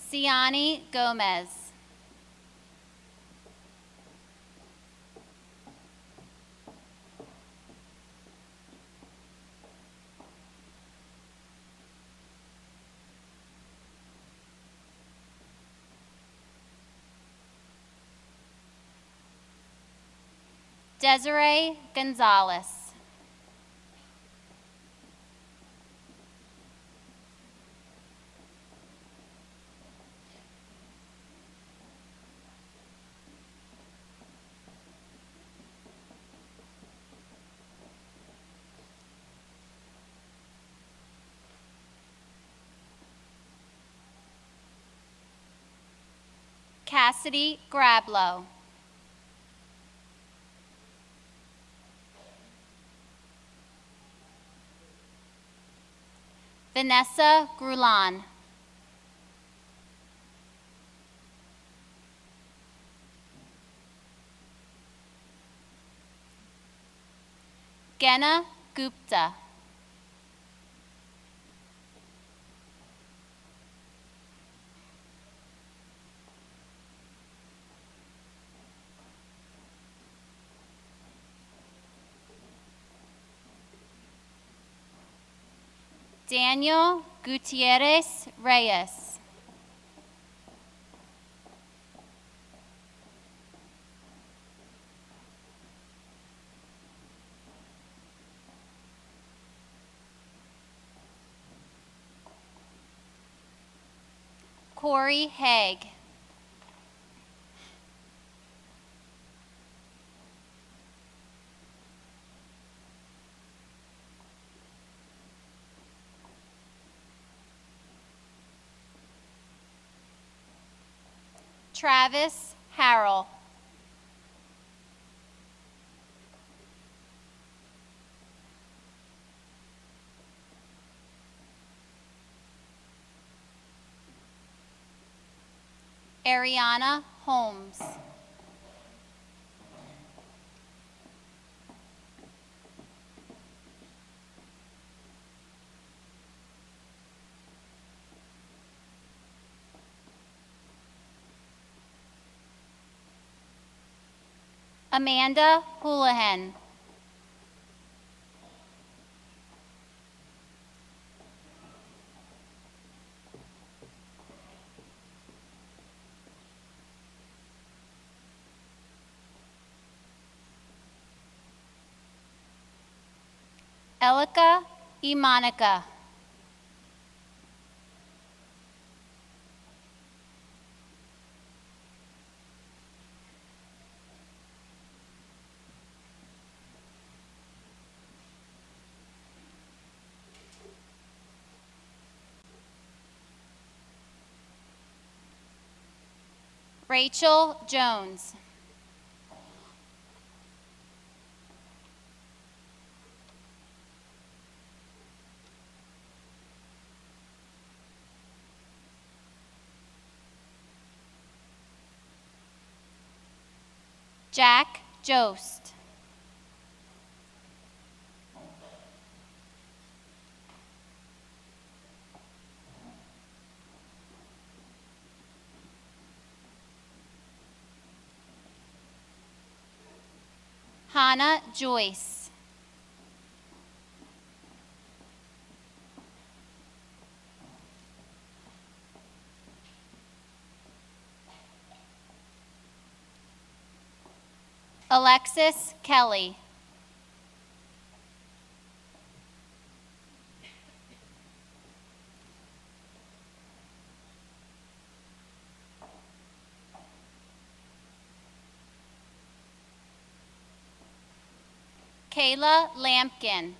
Siani Gomez. Desiree Gonzalez. Cassidy Grablow. Vanessa Grulan. Gena Gupta. Daniel Gutierrez Reyes. Corey Haig. Travis Harrell. Ariana Holmes. Amanda Houlihan. Elika Imanica. Rachel Jones. Jack Jost. Hannah Joyce. Alexis Kelly. Kayla Lampkin.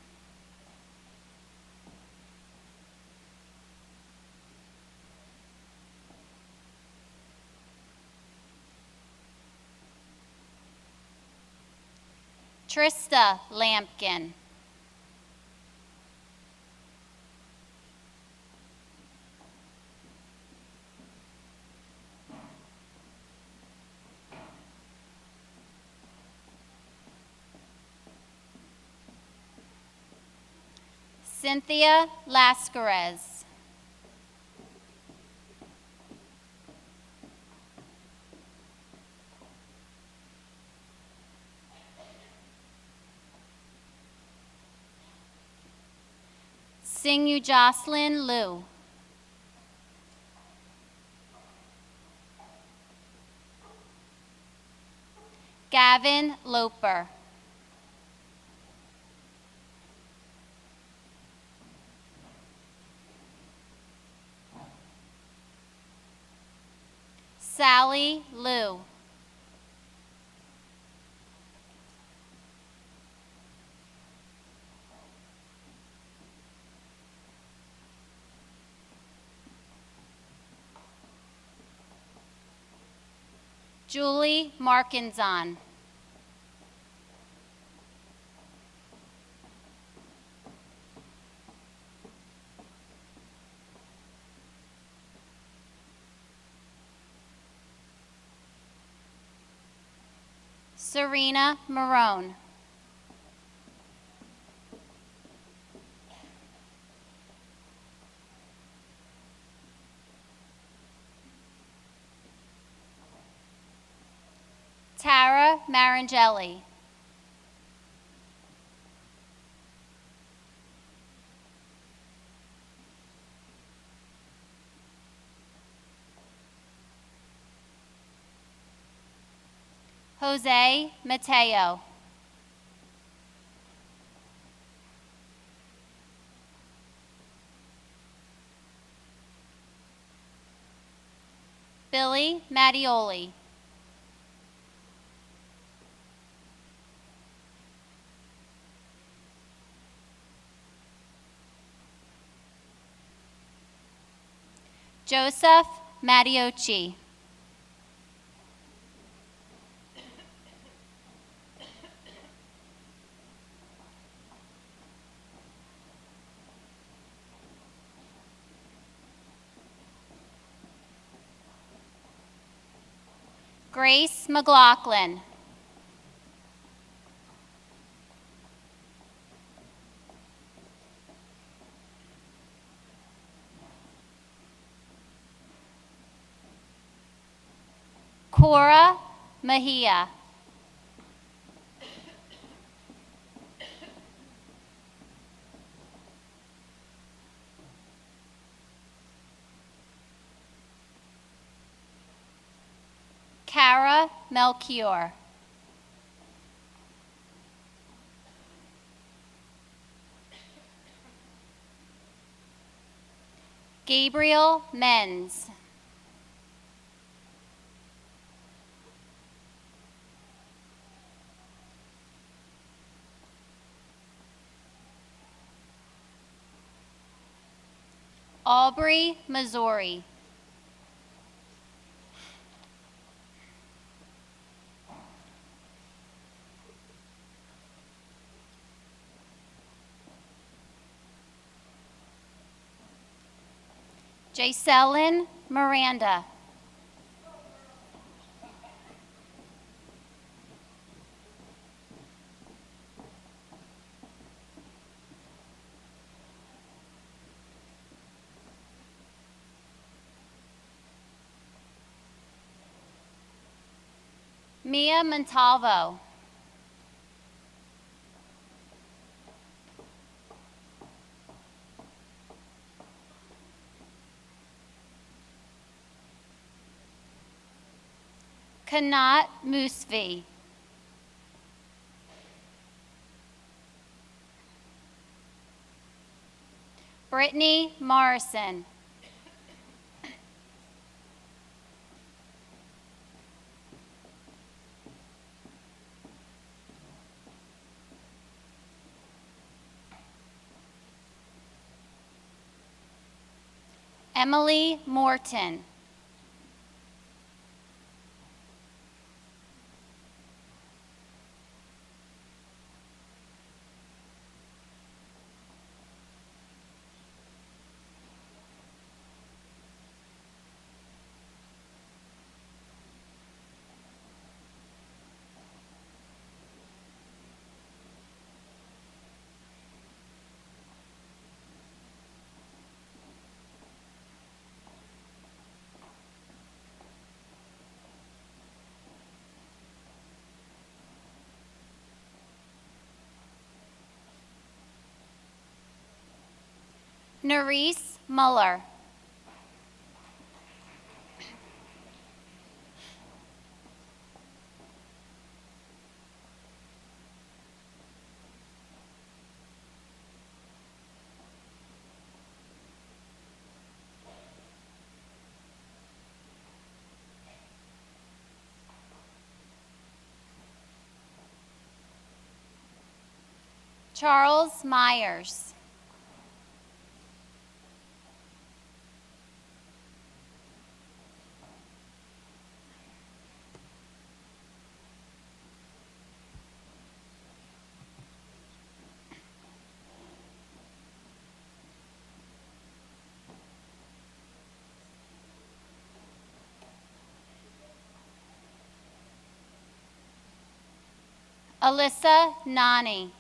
Trista Lampkin. Cynthia Lascarez. Singyu Jocelyn Liu. Gavin Loper. Sally Liu. Julie Markinson. Serena Marone. Tara Marangelli. Jose Mateo. Billy Mattioli. Joseph Mattiocci. Grace McLaughlin. Cora Mejia. Cara Melchior. Gabriel Menz. Aubrey Missouri. Jacelyn Miranda. Mia Montalvo. Kanat Musvi. Brittany Morrison. Emily Morton. Nerese Muller. Charles Myers. Alyssa Nani.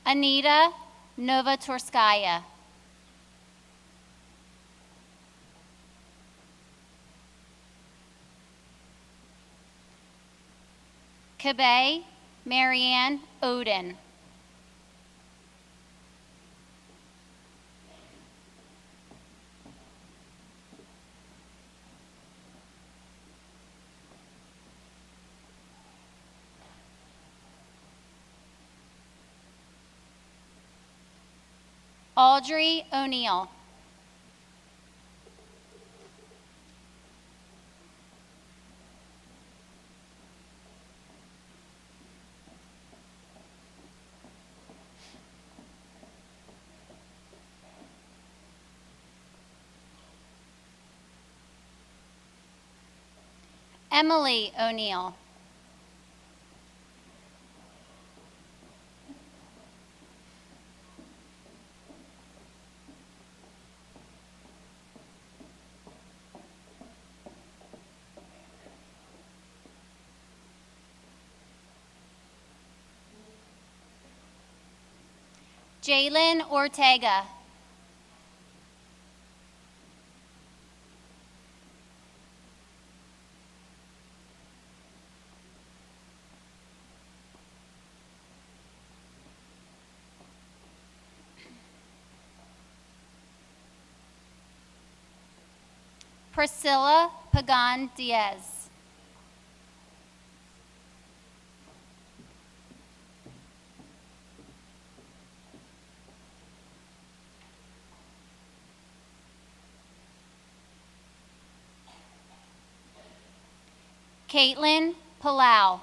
Anita Novatorskaya. Kabe Marianne Odin. Audrey O'Neill. Emily O'Neill. Jalen Ortega. Priscilla Pagan Diaz. Caitlin Palau.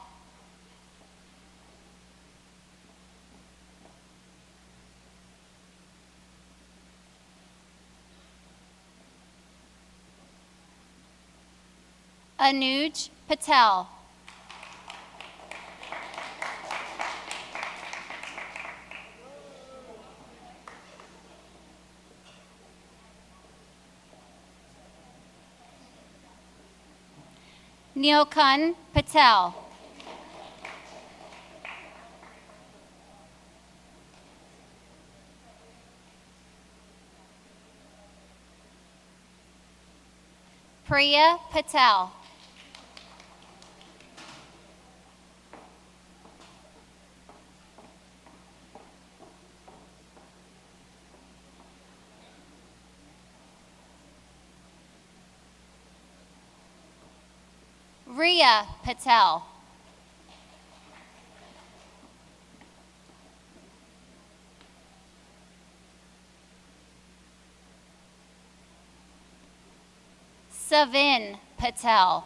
Anuj Patel. Neelkan Patel. Priya Patel. Riya Patel. Savin Patel.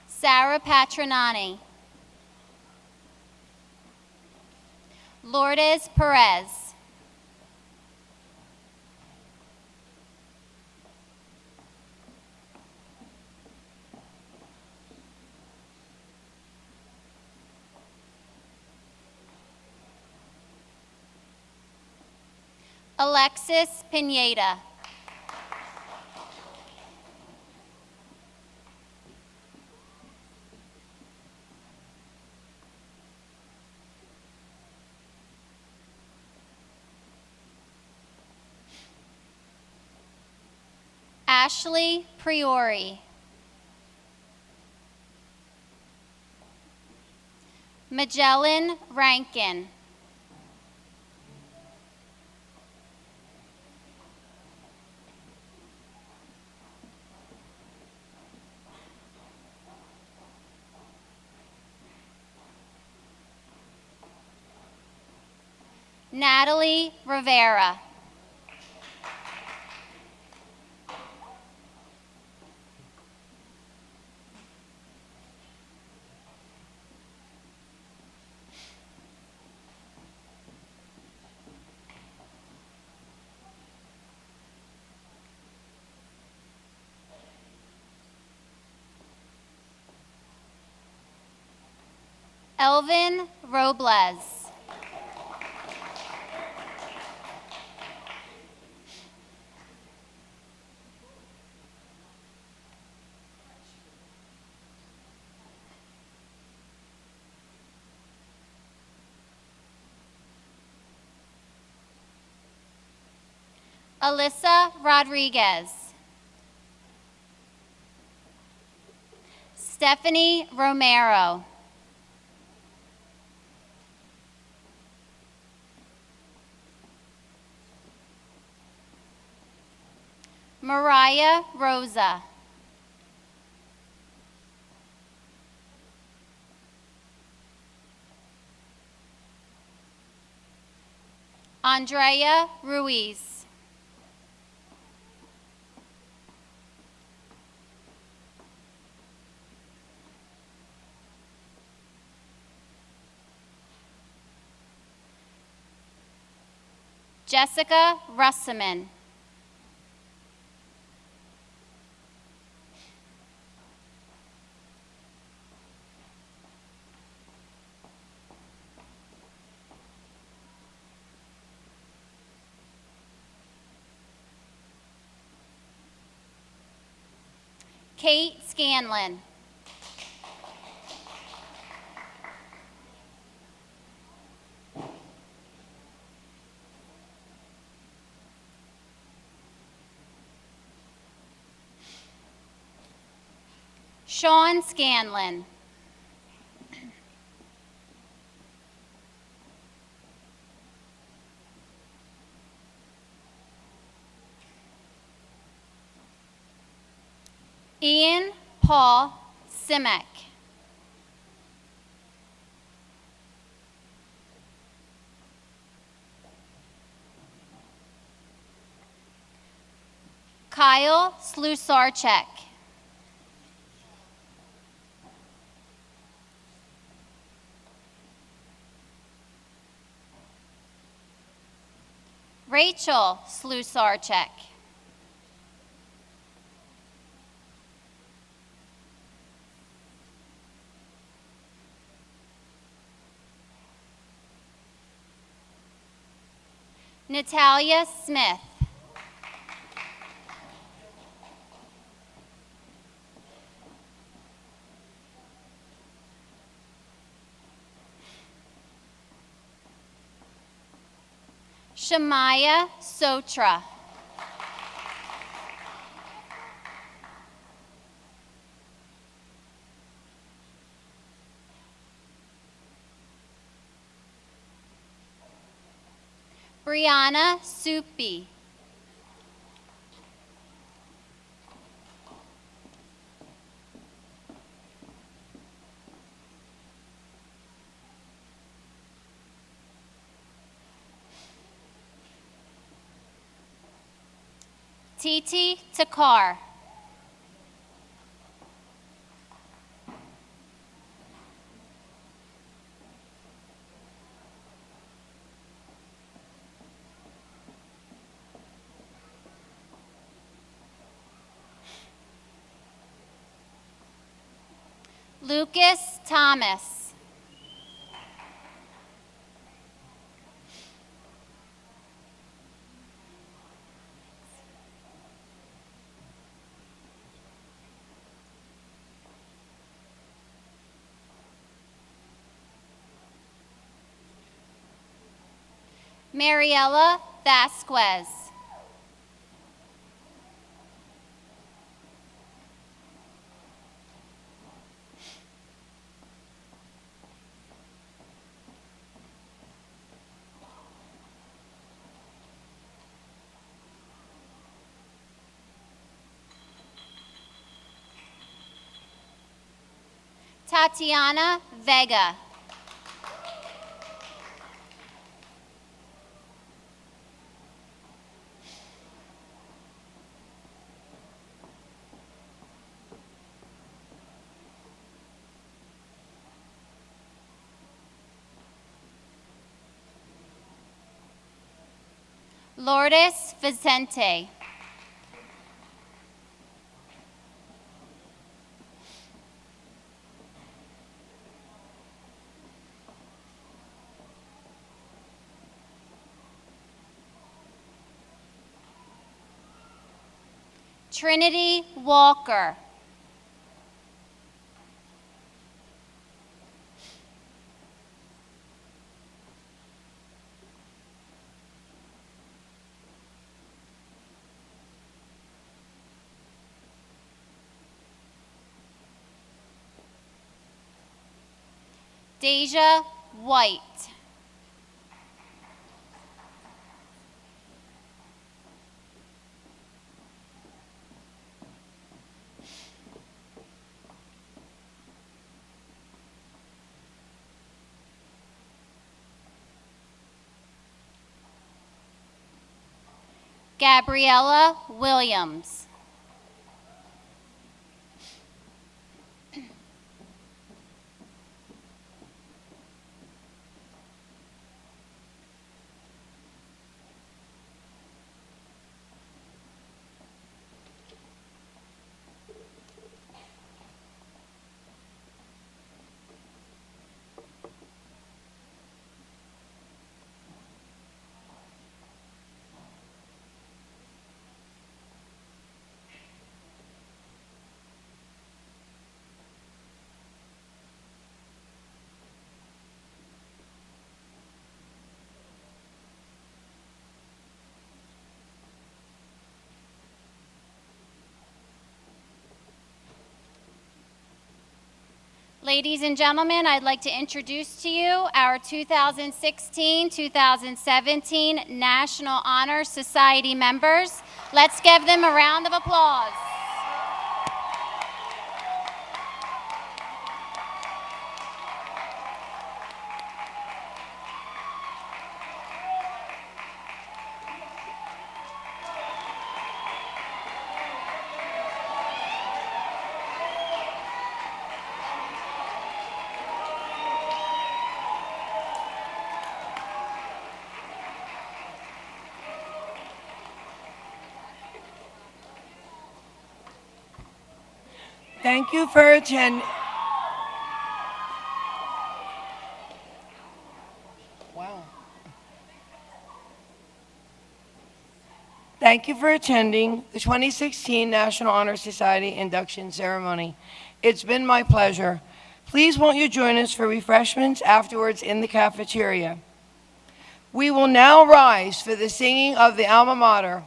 Sarah Patronani. Lourdes Perez. Alexis Pineda. Ashley Priori. Magellan Rankin. Natalie Rivera. Elvin Robles. Alyssa Rodriguez. Stephanie Romero. Mariah Rosa. Andrea Ruiz. Jessica Russaman. Kate Scanlon. Sean Scanlon. Ian Paul Simek. Kyle Slusarchek. Rachel Slusarchek. Natalia Smith. Shamaya Sotra. Brianna Soupy. Titi Takar. Lucas Thomas. Mariela Vasquez. Tatiana Vega. Lourdes Vicente. Trinity Walker. Deja White. Gabriella Williams. Ladies and gentlemen, I'd like to introduce to you our 2016-2017 National Honor Society members. Let's give them a round of applause. Thank you for attending. Wow. Thank you for attending the 2016 National Honor Society induction ceremony. It's been my pleasure. Please won't you join us for refreshments afterwards in the cafeteria. We will now rise for the singing of the alma mater.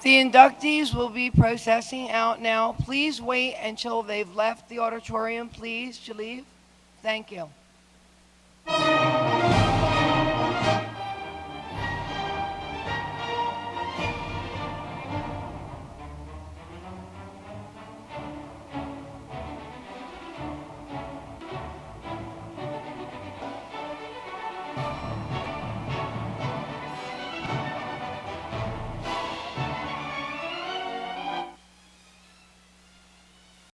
The inductees will be processing out now. Please wait until they've left the auditorium, please, Jaleeve. Thank you.